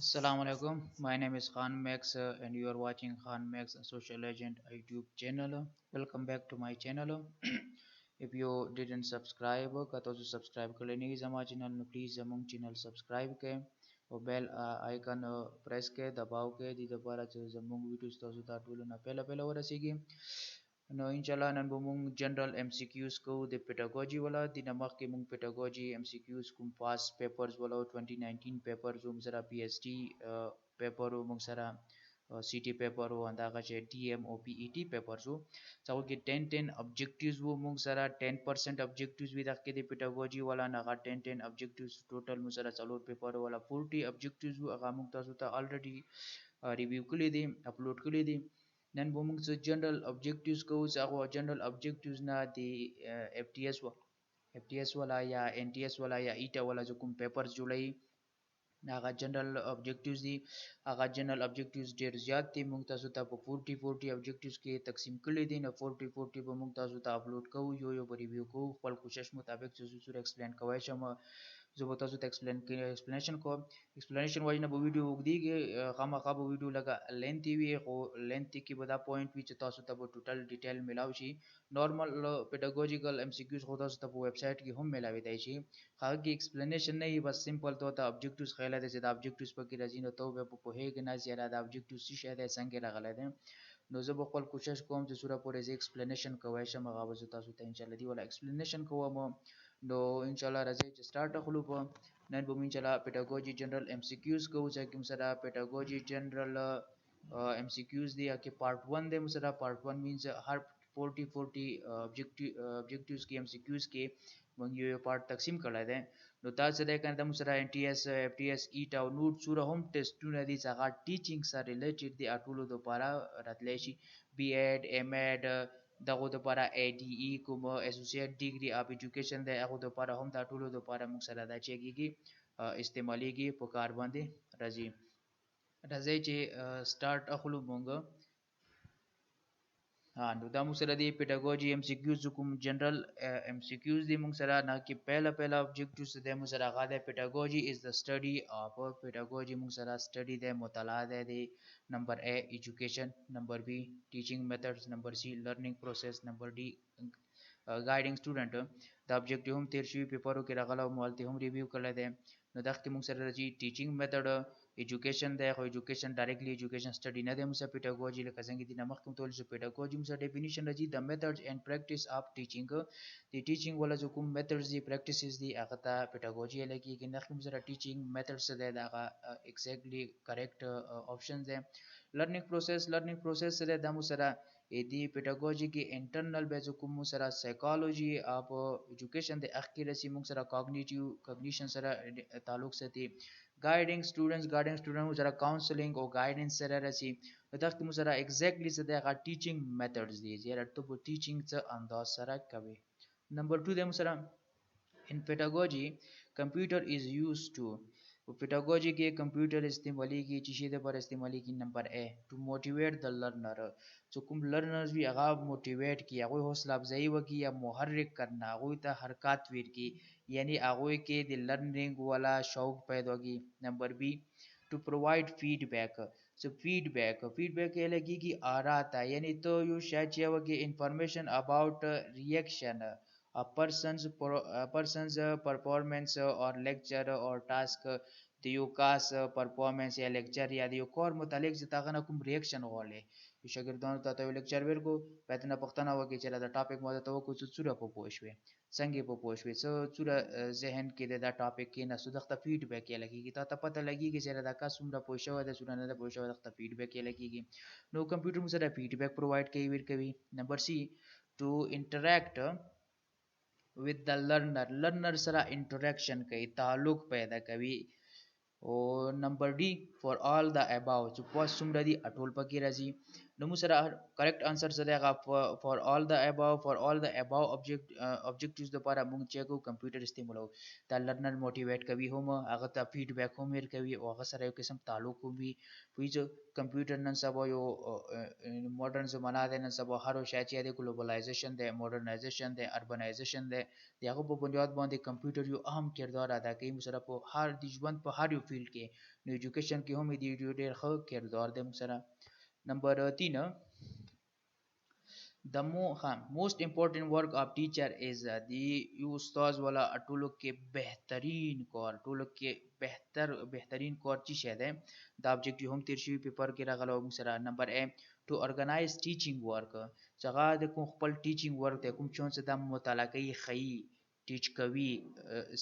Assalamu alaikum. My name is Khan Max and you are watching Khan Max Social Agent YouTube channel. Welcome back to my channel. If you didn't subscribe का तो subscribe कर लेने की जमा चैनल में प्लीज जमूंग channel subscribe के और बेल आइकन प्रेस के दबाव के दी दोबारा जमूंग वीडियोस तो सुधा टूलो ना पहला पहला और ऐसी no inshallah nan bumung general MCQs ko the pedagogy wala di namak ke mung pedagogy MCQs kum past papers wala 2019 papers um sara PhD paper mung sara CT paper wo anda ka che TM OPET papers wo so ke 10 objectives wo mung sara 10% objectives with ke the pedagogy wala na ka 10 objectives total mung sara chalor paper wala 40 objectives wo aga mung ta already review ke liye di upload ke liye di nan bumung sa general objectives ko sa ako general objectives na di FTS wala ya NTS wala ya ETA wala जो कुम papers जुलाई Naga general objectives दी आगा general objectives der ज़्यादा थी मुंगता सुता पो 40 objectives के तकसीम कर ली थी ना 40 पो मुंगता सुता अपलोड करूँ यो बड़ी व्यू को फल कोशिश मुताबिक जो सुर एक्सप्लेन कवाई शमा जो बता सो एक्सप्लेनेशन को एक्सप्लेनेशन वाइज ना वीडियो उगदी के खामा खा वीडियो लगा लेंथ भी हो लेंथ की बता पॉइंट भी चता सो तब टोटल डिटेल मिलाव छी नॉर्मल पेडागोजिकल एमसीक्यूज होता सो तब वेबसाइट की हम मिलावे दे छी खा की एक्सप्लेनेशन नहीं बस सिंपल तो था ऑब्जेक्टिव्स खेला दे से ऑब्जेक्टिव्स पर की रजी न तो वे पो है कि ना ज्यादा ऑब्जेक्टिव्स सी शायद संगे लगा लेते नो जब बकल कुछ को हम सूरा पर एक्सप्लेनेशन कवाय शमा गाव जता सो इंशाल्लाह दी वाला एक्सप्लेनेशन को हम do inshallah razai start khulupa nan bum inshallah pedagogy general MCQs ko cha kim sara pedagogy general MCQs दिया कि part 1 दे मुसरा part 1 means हर 40 objectives की MCQs के मंग ये part तकसीम कर लेते हैं नो ता से देखा था मुसरा NTS FTS ETA और नोट सूरा होम टेस्ट टू नदी सगा टीचिंग सा रिलेटेड दी अटूलो दो पारा रतलेशी B.Ed M.Ed dago do para ADE como associate degree of education de ago do para hom da tulo do para muksala da chegi ki istemali ki pokar bande razi razai che start akhulu mongo हाँ नुदा मुसरा दी pedagogy MCQs जुकुम general MCQs दी मुसरा ना कि पहला objective से दे मुसरा गादे pedagogy is the study of pedagogy मुसरा study दे मुताला दे number A education number B teaching methods number C learning process number D guiding student the objective हम तेरशवी पेपर के रगला मालते हम review कर लेते हैं नदाख्ती मुसरा जी teaching method education ده خو education directly education study نه ده musa pedagogy لکه څنګه دي نمخ کوم تول pedagogy musa definition راځي the methods and practice of teaching the teaching ولا جو کوم methods دي practices دي هغه ته pedagogy لکه کې نخ musa teaching methods ده هغه exactly correct options ده learning process ده د musa دي pedagogy کې internal به جو کوم musa psychology of education ده accuracy musa cognition سره تعلق ساتي guiding students मुझरा counseling or guidance सरा रसी तख्त मुझरा exactly से देखा teaching methods दीजिए यार तो वो teaching से अंदाज सरा कभी number 2 दे मुझरा in pedagogy computer is used to वो pedagogy के computer इस्तेमाली की चीज़ें दे पर इस्तेमाली की number A to motivate the learner जो कुम learners भी आगाब motivate किया कोई हौसला अफजाई वकी या मुहर्रिक करना कोई ता हरकत वीर की यानी आगोई के द लर्निंग वाला शौक पैदा होगी number B to provide feedback so feedback ये लगी कि आ रहा था यानी तो यू शायद चाहिए कि information about reaction person's performance or lecture or task दियो कास परफॉर्मेंस या लेक्चर या दियो कोर मुतालिक जतागना कुम रिएक्शन होले शागिर्दान ता तो लेक्चर वेर को बेतना पख्तना वके चला दा टॉपिक मो तो कुछ चुरा पो पोशवे संगे पो पोशवे सो चुरा जहन के दा टॉपिक के ना सुदख्ता फीडबैक या लगी ता पता लगी कि चला दा का सुमरा पोशवा दा सुना ना पोशवा दख्ता फीडबैक या लगी नो कंप्यूटर मुसरा फीडबैक प्रोवाइड के वीर कभी number C to interact with the learner सरा इंटरेक्शन कई ताल्लुक पैदा कभी और number D for all the above जो पोस्ट सुमरा दी अटोल पकी रजी نو موږ سره کریکټ انسر څه دی هغه فار all the above objectives لپاره موږ چې کو کمپیوټر استعمالو دا لرنر موټیویټ کوي هم هغه ته فیډبیک هم ورکوي او هغه سره یو قسم تعلق هم وي وایي کمپیوټر نن سبا یو ماډرن زمانہ ده نن سبا هر شی چې د ګلوبلایزیشن ده ماډرنایزیشن ده اربنایزیشن ده دغه په بنیاد باندې کمپیوټر یو اهم کردار ادا کوي موږ سره په هر د ژوند په هر یو فیلډ کې نو ایجوکیشن کې هم دی ډېر ښه کردار ده موږ سره نمبر 3 the most important work of teacher is the یو استاد والا ټولو کې بهترین کار ټولو کې بهترین کار چې شه ده دا ابجیکټیو هم تیر شوی پیپر کې راغلو موږ سره نمبر ا ټو ارګنایز ټیچینګ ورک څنګه د کوم خپل ټیچینګ ورک ته کوم چون څه د مطالعه کوي خی ټیچ کوي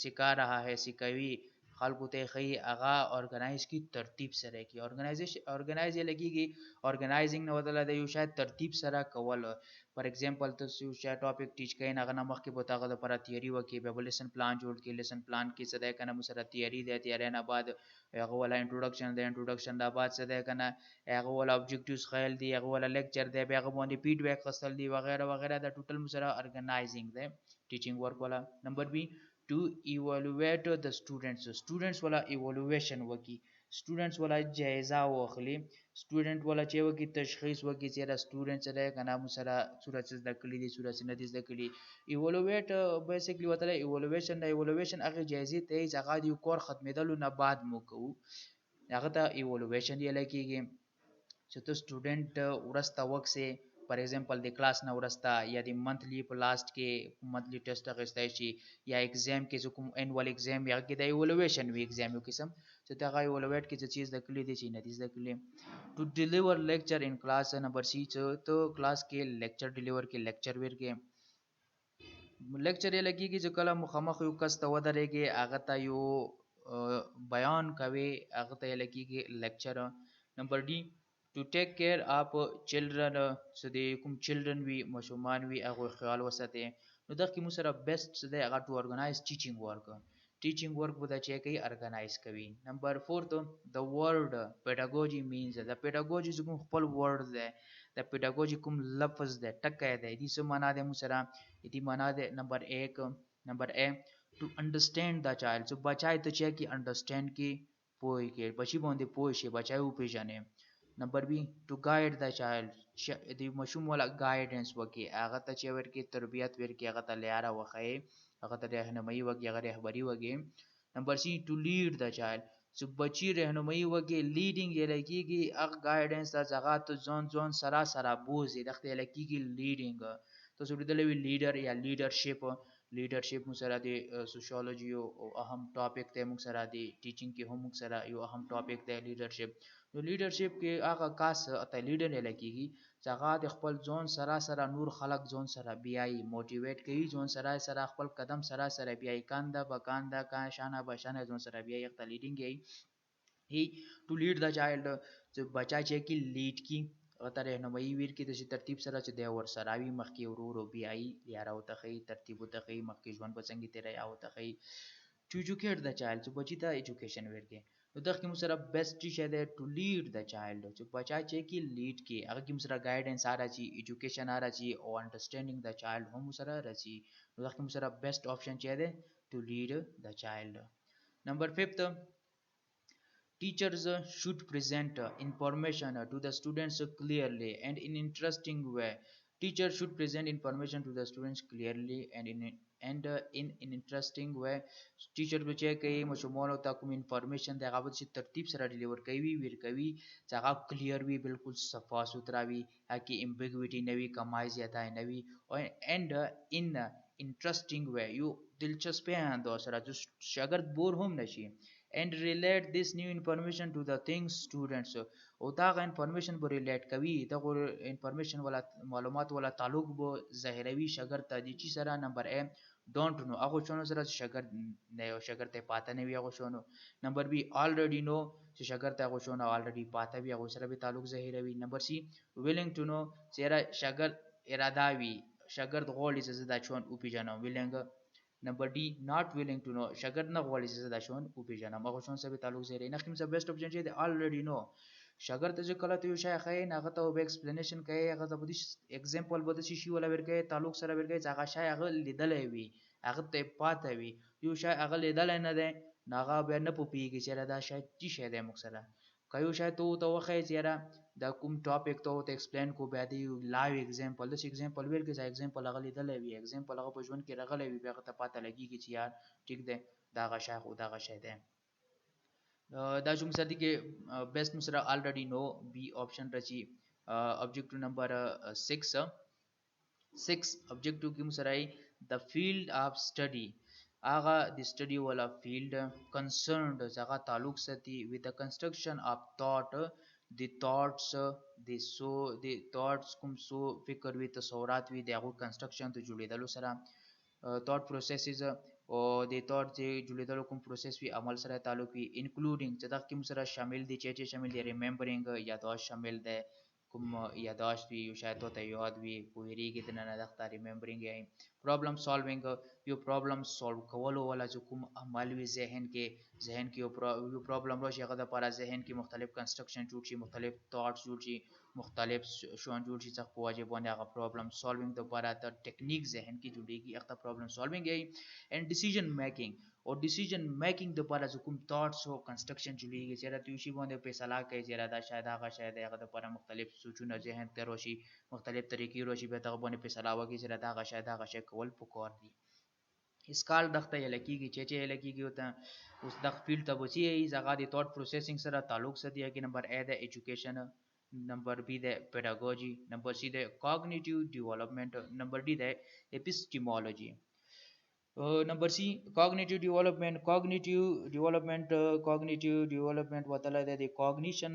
سکھا رہا ہے سکھوي خلکو ته خی هغه ارګنایز کی ترتیب سره کی ارګنایز لګیږي ارګنایزینګ نو بدل د یو شاید ترتیب سره کول فار ایگزامپل تاسو یو شاید ټاپک ټیچ کین هغه نمخ کې بوتاغه د پر تیاری وکي به لیسن پلان جوړ کی لیسن پلان کې څه ده کنه مسره تیاری ده تیاری نه بعد هغه ولا انټروډکشن ده انټروډکشن دا بعد څه ده کنه هغه ولا ابجیکټیوز خیال دی هغه ولا لیکچر دی هغه باندې فیډبیک خپل دی وغیرہ وغیرہ دا ټوټل مسره ارګنایزینګ ده ټیچینګ ورک والا نمبر بی to evaluate the students والا evaluation وکي students والا جایزه واخلي student والا چې وکي تشخیص وکي چې دا student سره کنه مسره صورت زده کړي دي صورت نه دي زده کړي evaluate basically وتله evaluation هغه جایزه ته ځای دی کور ختمېدل نه بعد مو کوو هغه ته evaluation یې لکېږي چې ته student ورسته وکسي فار ایگزامپل د کلاس نه ورسته یا د منثلی په لاست کې منثلی ټیسټ اخیستای شي یا ایگزام کې کوم انوال ایگزام یا کې د ایوالویشن وی ایگزام یو قسم چې دا غي ایوالویټ کې چې چیز د کلی دي چې نه دي د کلی ټو ډیلیور لیکچر ان کلاس نمبر سی چې ته کلاس کې لیکچر ډیلیور کې لیکچر ورکې لیکچر یې لګیږي چې کله مخامخ یو کس ته ودرېږي هغه ته یو بیان کوي هغه ته لګیږي لیکچر نمبر D to take care of children so د کوم children وی ماشومان وی هغه خیال وساتي نو دغه موږ سره بیسټ څه دی هغه ټو ارګنایز ټیچینګ ورک بده چې کوي ارګنایز کوي نمبر 4 the word pedagogy means the pedagogy کوم خپل ورډ دی د pedagogy کوم لفظ دی ټکی دی دې څه معنا دی موږ سره دې معنا دی نمبر ا to understand the child so بچای ته چې کی understand کی پوي کې بچي باندې پوي شي بچای او پیژنې نمبر بی ټو ګایډ د چایلډ د مشوم ولا ګایډنس وکي هغه ته چې ورکی تربیت ورکی هغه ته لیاره وخی هغه ته رهنمایي وکي هغه رهبری وکي نمبر سی ټو لیډ د چایلډ چې بچی رهنمایي وکي لیډینګ یې لکېږي هغه ګایډنس د ځغا ته ځون سره بوزي دغه لکېږي لیډینګ تاسو لیدلې وی لیډر یا لیډرشپ مو سره د سوشیولوژي او اهم ټاپک ته مو سره د ټیچینګ کې هم سره یو اهم ټاپک دی لیډرشپ نو لیډرشپ کې هغه کاس ته لیډر نه لګيږي چې هغه د خپل ځون سره نور خلق ځون سره بیاي موټیویټ کوي ځون سره خپل قدم سره بیاي کانده بکانده کا شانه بشانه ځون سره بیاي خپل لیډینګ هي ټو لیډ د چایلډ چې بچا چې کی لیډ کی ته رهنمایي ویر کې د ترتیب سره چې د ور سراوي مخکې ورو بیاي یاره او تخې ترتیب او تخې مخکې ژوند بچنګي تیرې او تخې to educate the child چې بچی ته ایجوکیشن ورکې نو دغه کې موږ سره بیسټ شه ده ټو لیډ د چایلډ چې بچا چې کی لیډ کې هغه کې موږ سره ګایډنس راځي ایجوکیشن راځي او انډرستانډینګ د چایلډ هم سره راځي نو دغه کې موږ سره بیسټ اپشن چې ده ټو لیډ د چایلډ نمبر 5 teachers should present information to the students clearly and in interesting way teachers should present information to the students clearly and in an interesting way ټیچر به چې کوي مشمول ته کوم انفارمیشن د هغه په ترتیب سره ډیلیور کوي ور کوي چې هغه کلیر وي بالکل صفا سوترا وي هکې امبیګویټي نه وي کمای زیاته نه وي او and in interesting way یو دلچسپي انداز سره چې شاګرد بور هم نشي and relate this new information to the things students او دا غ انفارمیشن به ریلیټ کوي دا انفارمیشن ولا معلومات ولا تعلق به ظاهروي شاګرد ته دي چې سره نمبر ا don't know هغه شونو سره شاګرد نه یو شاګرد ته پاته نه وي هغه شونو نمبر بی already know چې شاګرد ته هغه شونو already پاته وي هغه سره به تعلق ظاهروي نمبر سی willing to know چې شاګرد اراده وي شاګرد غوړي چې دا چون او پیژنو willing نمبر D not willing to know شاګرد نه غوړي چې دا شون او پیژنم هغه شون سره تعلق ظاهروي نه کوم څه بیسټ اپشن چې already know شاګرد ته چې کله ته یو شی ښایې نو هغه ته به ایکسپلینیشن کوي، هغه ته به اگزامپل به داسې شي ولا ورکوي تعلق سره ورکوي چې هغه شی هغه لیدلی وي، هغه ته پاته وي. یو شی هغه لیدلی نه دی نو هغه بیا نه پوهېږي چې یاره دا شی څه شی دی موږ سره. که یو شی ته ورته وښایې چې یاره دا کوم ټاپک ته ورته ایکسپلین کو، بیا د یو لایو اگزامپل داسې اگزامپل ورکړي چې اگزامپل هغه لیدلی وي، اگزامپل هغه په ژوند کې راغلی وي، بیا هغه ته پاته لګېږي چې یار ټیک دی دا هغه شی خو دغه شی دی. دا چې موږ سره دي کې بیسټ موږ سره الریډي نو بي آپشن راځي. objective number 6 objective کې موږ سره the field of study هغه د study والا field concerned هغه تعلق ساتي with the construction of thought the thoughts the thoughts کوم سو فکر وي تصورات وي د هغو construction ته جوړېدلو سره thought processes او د thought چې جوړېدلو کوم process وي عمل سره تعلق وي including چې دغه کې موږ سره شامل دي چې شامل دي remembering یاداشت شامل دی، کوم یاداشت وي یو شاید ته یاد وي پوهېږي د نه دغه ریممبرینګ یې پرابلم سالوینګ یو پرابلم سالو کولو والا چې کوم عمل وي ذهن کې یو پرابلم راشي هغه دپاره ذهن کې مختلف کنسټرکشن جوړ شي، مختلف تاټس جوړ شي، مختلف شیان جوړ شي څخه په وجه باندې هغه پرابلم سالوینګ دپاره د ټیکنیک ذهن کې جوړېږي هغه پرابلم سالوینګ یې. اینډ ډیسیژن میکینګ او ډیسیژن میکینګ دپاره چې کوم تاټس او کنسټرکشن جوړېږي چې راته یو شي باندې فیصله کوي چې دا شاید هغه شاید هغه دپاره مختلف سوچونه ذهن ته راشي، مختلف طریقې راشي، بیا دغه باندې فیصله وکړي چې دا هغه شاید هغه شی کول پکار دي. اسکال دغه یې لکېږي چې یې لکېږي ورته اوس دغه فیلډ ته به چې هغه د تاټ پروسیسینګ سره تعلق ساتي. کې نمبر ا د ایجوکیشن، نمبر بی د پیډاګوجي، نمبر سی د کاګنیټیو ډیولپمنٹ، نمبر डी د اپیسټیمولوژي. نمبر سی cognitive development وتله د cognition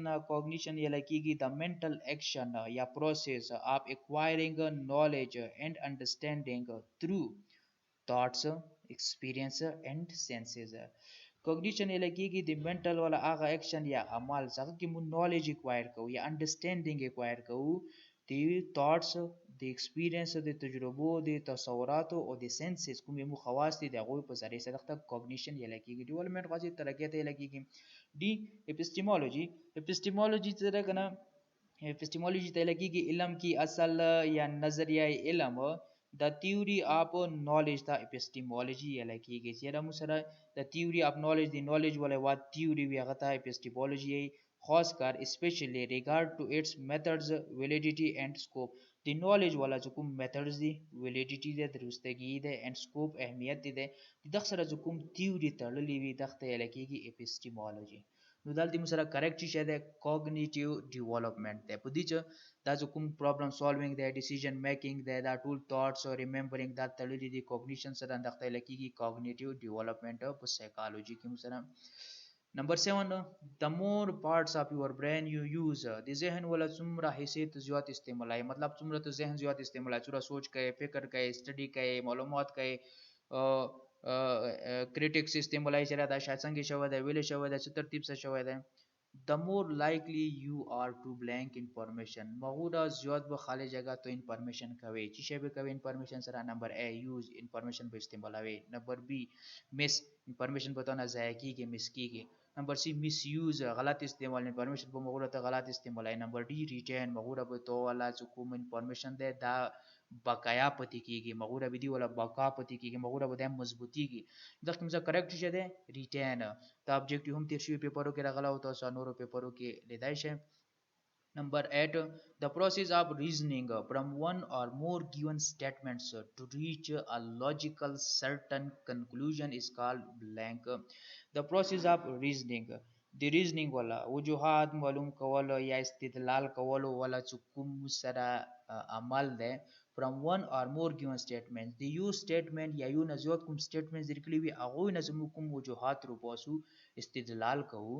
یې لکېږي د mental action یا process of acquiring knowledge and understanding through thoughts experience and senses. cognition یې لکېږي د mental والا هغه action یا عمل څخه کې مونږ knowledge acquire کوو یا understanding acquire کوو، د thoughts د experience د تجربو د تصوراتو او د senses کوم یې مو خواص دي د هغوی په ذریعه سره دغه cognition یې لکېږي. ډیولپمنټ غازي ترقۍ ته یې لکېږي. डी epistemology چې ده که نه epistemology ته یې لکېږي علم کې اصل یا نظریه علم د theory of knowledge ته epistemology یې لکېږي. چې موږ سره د theory of knowledge د knowledge والا وات theory وي هغه ته epistemology یې خاص کار especially regard to its methods validity and scope. د knowledge والا چې کوم methods دي validity دی درستګي دی and scope اهمیت دی دغه سره چې کوم theory تړلې وي دغه ته یې لکېږي epistemology. نو دلته موږ سره کریکټ شي د cognitive development دی په دې چې دا چې کوم problem solving دی decision making دی دا ټول thoughts او remembering دا تړلې دي cognition سره دغه ته یې لکېږي cognitive development په psychology کې موږ سره. نمبر 7 the more parts of your brain you use د ذهن ولا څومره حصې ته زیات استعمالای، مطلب څومره ته ذهن زیات استعمالای، څومره سوچ کوي، فکر کوي، سټډي کوي، معلومات کوي، کریټیکس استعمالای چې دا شاید څنګه شوی دی ویل شوی دی څه ترتیب سره شوی دی. the more likely you are to blank information مغودا زیاد به خالی جگہ تو انفارمیشن کوي چې شی به کوي انفارمیشن سره. نمبر ا یوز انفارمیشن به استعمالوي، نمبر بی مس انفارمیشن په تونه ضایع کیږي مس کیږي، نمبر سی مس یوز غلط استعمال انفارمیشن په مغودا ته غلط استعمالای، نمبر डी ریټین مغودا به تو ولا چې کوم انفارمیشن ده دا بقایا پتی کیږي مغودا به دی ولا بقا پتی کیږي مغودا به د مضبوطیږي. دا کوم څه کریکټ شه ده ریټین دا ابجیکټیو هم تیر شوی پیپرو کې راغلا او تاسو نورو پیپرو کې لیدای شئ. Number 8 the process of reasoning from one or more given statements to reach a logical certain conclusion is called blank. The process of reasoning د ریزنینګ والا وجوهات معلوم کول یا استدلال کول ولا چې کوم سره عمل ده from one or more given statements د یو statement یا یو نه زیات کوم statements درکړي وي هغه نه زموږ کوم وجوهات روباسو استدلال کوو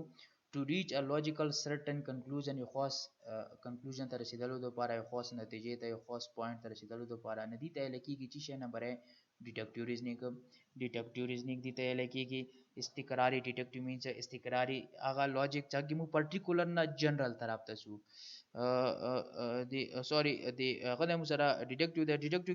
to reach a logical certain conclusion یو خاص conclusion ته رسیدلو لپاره یو خاص نتیجې ته یو خاص پوینټ ته رسیدلو لپاره نه دي ته لکېږي چې شی نمبر ډیټکټیو ریزنینګ دي ته لکېږي استقراری. ډیټکټیو مینز استقراری هغه لوجیک چې مو پرټیکولر نه جنرال طرف ته شو دی سوري دی هغه مو سره ډیټکټیو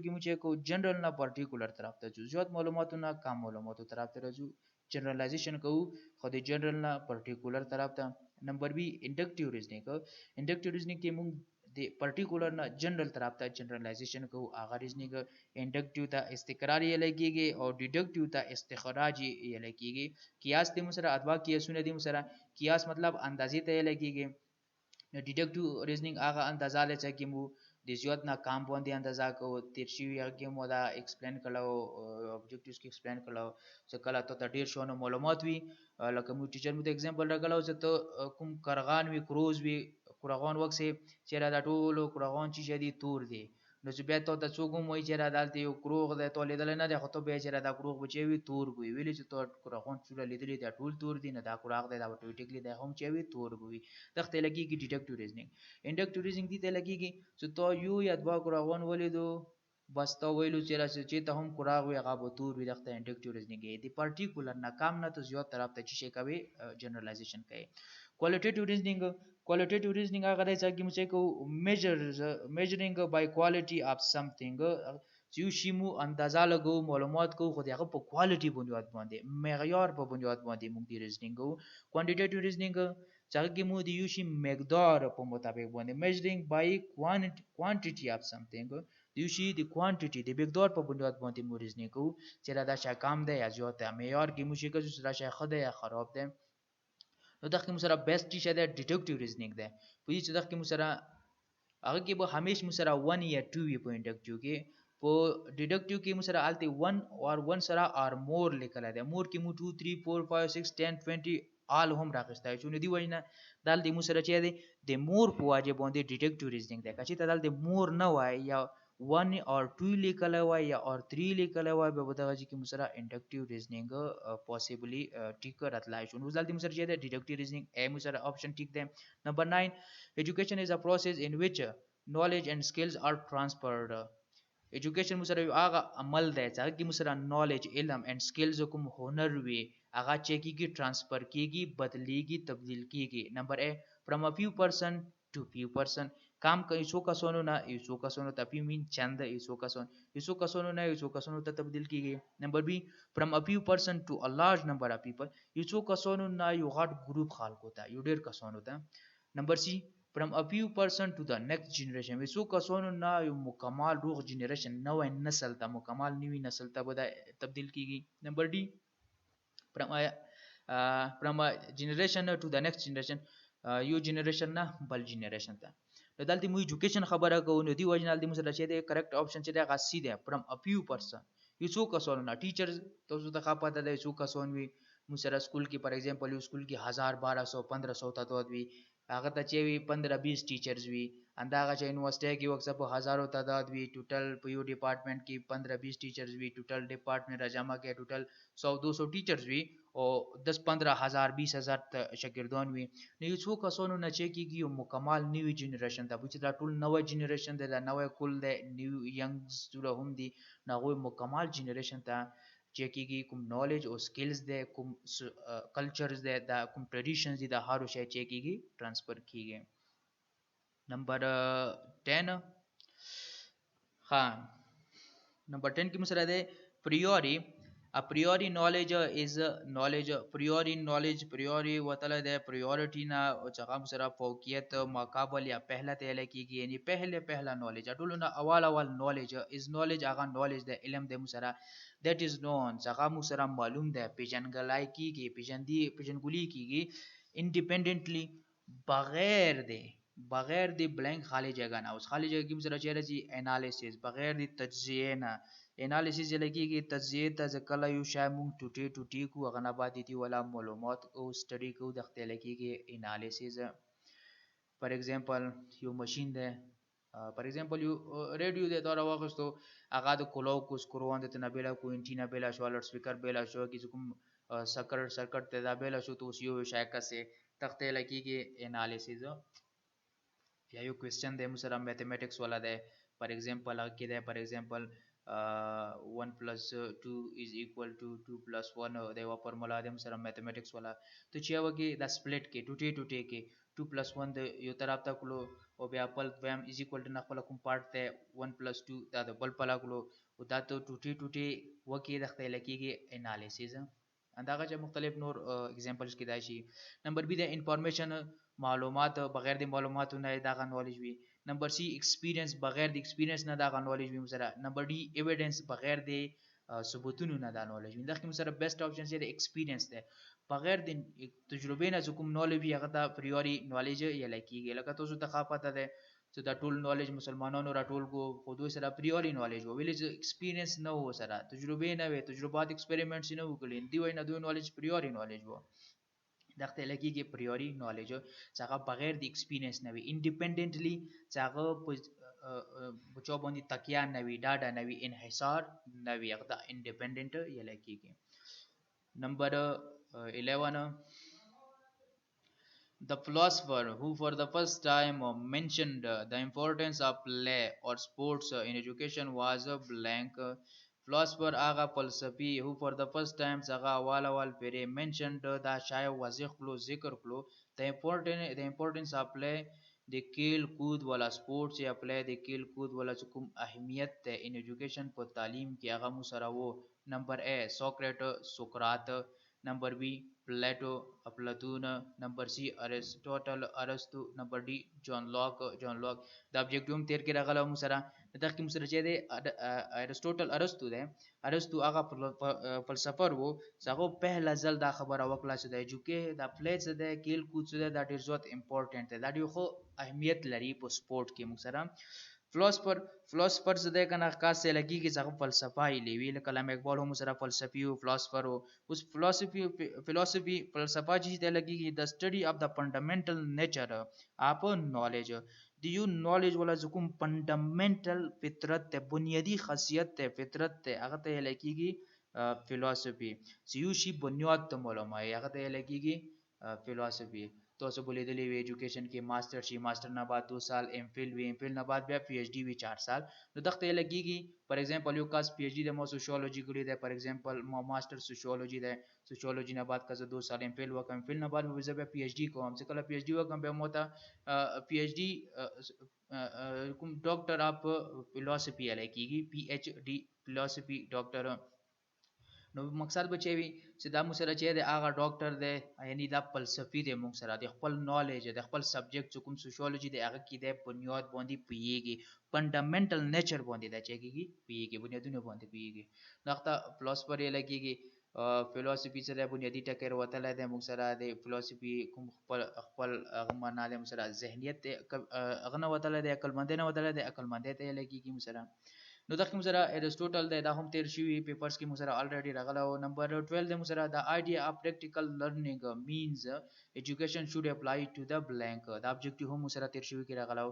کې مو چې کو جنرال نه پرټیکولر طرف ته جو زیات معلوماتو نه کم معلوماتو طرف ته راځو جنرالایزیشن کوو خو د جنرال نه پرټیکولر طرف ته number B inductive reasoning کې موږ د پرټیکولر نه جنرال طرف ته جنرالایزیشن کوو. هغه ریزنینګ انډکټیو ته استقراری لګیږي او ډیډکټیو ته استخراجي لګیږي. قیاس د مسره ادوا قیاسونه د مسره قیاس مطلب اندازې ته لګیږي. ډیډکټیو ریزنینګ هغه اندازه لچ کې مو د زیات نه کام باندې اندازه کو تیر شي هغه کې مو دا ایکسپلین کړو اوبجیکټیوز کې ایکسپلین کړو چې کله ته ډیر شونه معلومات وي لکه مو ټیچر مو د ایگزامپل راغلو چې ته کوم کرغان وی کروز وی کرغان وکسه چې را د ټولو کرغان چې جدي تور دي نو چې بیا ته څوک مو چې را دالته یو کروغ د تولیدل نه دی خو ته به چې را د کروغ بچي وي تور وي ویل چې ته کرغان څول لیدلې دا ټول تور دي نه دا کراغ دی دا ټوټیکلی د هم چې وي تور وي تخته لګيږي ډیټیکټیو ریزنینګ. انډکټیو ریزنینګ دي ته لګيږي چې ته یو یا دوا کراغان ولیدو بس ته ویلو چې ته هم کراغ وي هغه به تور وي دغه انډکټیو ریزنینګ دی پارټیکولر ناکام نه ته زیات طرف ته چې کوي جنرالایزیشن کوي. کوالټیټیو ریزنینګ هغه دی چې موږ کو میجرینګ بای کوالټي اف سمثینګ یو شی مو اندازه لګو معلومات کو خو دغه په کوالټي بنیاد باندې معیار په بنیاد باندې موږ دی ریزنینګ کو. کوانټیټیو ریزنینګ چې مو دی یو شی مقدار په مطابق باندې میجرینګ بای کوانټیټي اف سمثینګ یو شی دی کوانټیټي د مقدار په بنیاد باندې مو ریزنینګ کو چې دا شی کم دی یا زیات دی معیار کې مو شي که چې دا شی خده یا خراب دی. نو دغه مو سره بیسټ شي د ډیټکټیو ریزنینګ دی په دې چې دغه مو سره هغه کې به همیش مو سره 1 یا 2 وي په انډکټیو کې په ډیډکټیو کې مو سره الته 1 اور 1 سره اور مور لیکل دی مور کې مو 2 3 4 5 6 10 20 آل هم راغستای شو نو دی وینا دال دی مو سره چې دی د مور په واجب باندې ډیټکټیو ریزنینګ دی چې ته دال د مور نه وای یا 1 اور 2 لیکل وای یا اور 3 لیکل وای به دغه چې مو سره انډکټیو ریزنینګ پوسیبلی ټیک راتلای شو نو دال دی مو سره چې دی ډیډکټیو ریزنینګ ا مو سره اپشن ټیک دی. نمبر 9 education is a process in which knowledge and skills are transferred. education مو سره هغه عمل دی چې هغه مو سره knowledge علم and skills کوم هنر وي هغه چې کیږي ترانسفر کیږي بدلیږي تبدیل کیږي. نمبر A from a few person to few person काम कई सौ कसों ना इसो कसों ता few mean चंद इसो कसों ना इसो कसों ता तब्दील की गई. Number B from a few person to a large number of people इसो कसों ना यू हॉट ग्रुप खाल को था यू डेर कसों होता. Number C from a few person to the next generation इसो कसों ना यू मुकम्मल रूह generation नवा नस्ल ता मुकम्मल नवी नस्ल ता बदा तब्दील की गई. Number D from a generation to the next generation یو جنریشن نه بل جنریشن ته نو دلته مو ایجوکیشن خبره کوو نو دی وجنال دی مسله چې د کریکټ اپشن چې د غسی ده فرام ا فیو پرسن یو څو کسانو نه ټیچرز تاسو ته خپه ده د څو کسان وی مو سره سکول کې فار ایگزامپل یو سکول کې 1000 1200 1500 تعداد وی هغه ته چې وی 15 20 ټیچرز وی انداغه چې یونیورسيټي کې وکړه په هزارو تعداد وی ټوټل په یو ډپارټمنټ کې 15 20 ټیچرز وی ټوټل ډپارټمنټ راجمع کې ټوټل 100 200 ټیچرز وی او 10 15 هزار 20 هزار شاګردان وی نو یو څو کسانو نه چې کېږي یو مکمل نیوی جنریشن ته چې دا ټول نوې جنریشن ده دا نوې کول ده نیو ینګز ټول هم دي نو مکمل جنریشن ته چې کېږي کوم نالج او سکلز ده کوم کلچرز ده دا کوم ټریډیشنز دي دا هر شی چې کېږي ترانسفر کیږي. نمبر 10 ها نمبر 10 کې مسله ده پریوري a priori knowledge is knowledge priori وتله ده priority نه او څنګه مسره فوقیت ماقابل یا پهله ته لکېږي یعنی پهله knowledge ټول نه اول knowledge is knowledge هغه knowledge ده علم ده مسره that is known څنګه مسره معلوم ده پیژنګلای کیږي پیژنګولي کیږي independently بغیر دی بلنک خالی جگہ نه اوس خالی جگہ کې مسره چیرې چې انالیسیس بغیر دی تجزیه نه انالیسیس لګیږي تجزیه ته ځکه یو شای مونږ ټوټي کو غنا باندې دی ولا معلومات او سټډي کو د خپل لګیږي انالیسیس. فار ایگزامپل یو ماشين ده فار ایگزامپل یو ریډیو ده دا راوغستو هغه د کولو کو سکروان د تنبیلا کو انټینا بیلا شو لوډ سپیکر بیلا شو کی کوم سرکټ ته دا بیلا شو تو یو شای کسه تخته لګیږي انالیسیس. یا یو کوېسچن دی مو سره میتھمیټکس والا دی فار ایگزامپل هغه کې دی فار ایگزامپل 1 plus 2 is equal to 2 plus 1 دا یو فارمولا دی مو سره میتھمیټکس والا ته چې هغه د سپلیټ کې ټوټي کې 2 plus 1 د یو طرف ته کولو او بیا خپل دویم از ایکوال ټو خپل کوم پارت ته 1 plus 2 دا د بل پلا کولو او دا ته ټوټي وکي د خپل کېږي انالیسیس. انداغه چې مختلف نور اگزامپلز کیدای شي. نمبر بی د انفارمیشن معلومات بغیر د معلوماتو نه دا نالج وي. نمبر سی ایکسپیرینس بغیر د ایکسپیرینس نه دا نالج وي سره. نمبر ډي ایویډنس بغیر د ثبوتونو نه دا نالج وي. دا کوم سره بیسټ اپشن چې د ایکسپیرینس ده بغیر د تجربې نه کوم نالج وي هغه ته پریوري نالج یې لکېږي. لکه تاسو ته خاطر ده چې دا ټول نالج مسلمانانو راټول کو خو دوی سره پریوري نالج وو ویل چې ایکسپیرینس نه وو سره تجربې نه وي تجربات ایکسپریمنټس نه وکړي دی وای نه دوی نالج پریوري نالج وو دغه لګيږي پریوري نالج څنګه بغیر د ایکسپیرینس نه وي انډیپندنتلی څنګه بچو باندې تکیا نه وي ډاډه نه وي انحصار نه وي هغه انډیپندنت یې لګيږي. نمبر 11 the philosopher who for the first time mentioned the importance of play or sports in education was a blank. Philosopher aga falsafi who for the first time saga awal pere mentioned da shaya wazikh klo zikr klo the importance of play د کیل کود ولا سپورټس یا پلی د کیل کود ولا کوم اهمیت ته ان ایجوکیشن په تعلیم کې هغه مو سره وو. نمبر ا سوکریټ سقراط. نمبر بی پلیټو افلاطون. نمبر سی ارسطوټل ارسطو. نمبر ډي جان لاک د ابجیکټیوم تیر کې راغله مو سره دغه مو سره چې دی ارسطوټل ارسطو ده ارسطو هغه فلسفر وو هغه پهلا ځل دا خبره وکړه چې د ایجوکیشن د پلیټس د کیل کود څه د ډیر زیات امپورټنت ده دا ډیر خو اهمیت لري په سپورت کې مو سره. فلسفر څه دی کنه خاص لګي کې څنګه فلسفه یې لوي لکه علامه اقبال هم سره فلسفي او فلسفر او اوس فلسفي فلسفه چې ته لګي د سټڈی اف د فندامنټل نیچر اپ نالج دی یو نالج ولا کوم فندامنټل فطرت ته بنیادی خاصیت ته فطرت ته هغه ته لګيږي فلسفي سيو شي بنیاد ته معلومه هغه ته لګيږي فلسفي. تاسو بولیدلې وی ایجوکیشن کې ماستر شي ماستر نه بعد 2 سال ایم فل وی ایم فل نه بعد بیا پی ایچ ډی وی 4 سال نو دغه لګيږي. فار ایگزامپل یو کس پی ایچ ډی د مو سوشیولوژي کړی دی فار ایگزامپل ما ماستر سوشیولوژي ده سوشیولوژي نه بعد کزه 2 سال ایم فل وکم فل نه بعد به بیا پی ایچ ډی کوم چې کله پی ایچ ډی وکم به مو ته پی ایچ ډی کوم ډاکټر اپ فلسفي لګيږي پی ایچ ډی فلسفي ډاکټر. نو مقصد به چي وي چې دا مو سره چې د هغه ډاکټر دی یعنی دا فلسفي دی مو سره د خپل نالج د خپل سبجیکټ کوم سوشیولوژي دی هغه کې د بنیاد باندې پیږي فندامنټل نیچر باندې دا چېږي پیږي بنیادونه باندې پیږي. دغه فلسفر یې لګيږي فلسفي سره بنیادی ټکر وتل د مو سره د فلسفي کوم خپل معنا له مو سره ذهنیت هغه نه وتل د عقل مند نه وتل د عقل مند ته لګيږي مو سره. نو دغه مو سره ارسطوټل دا هم تیر شوی پیپرز کې مو سره الریډي راغله. او نمبر 12 د مو سره د آیډیا اف پریکټیکل لرنینګ مینز ایجوکیشن شود اپلای ټو د بلانک دا ابجیکټیو هم سره تیر شوی کې راغله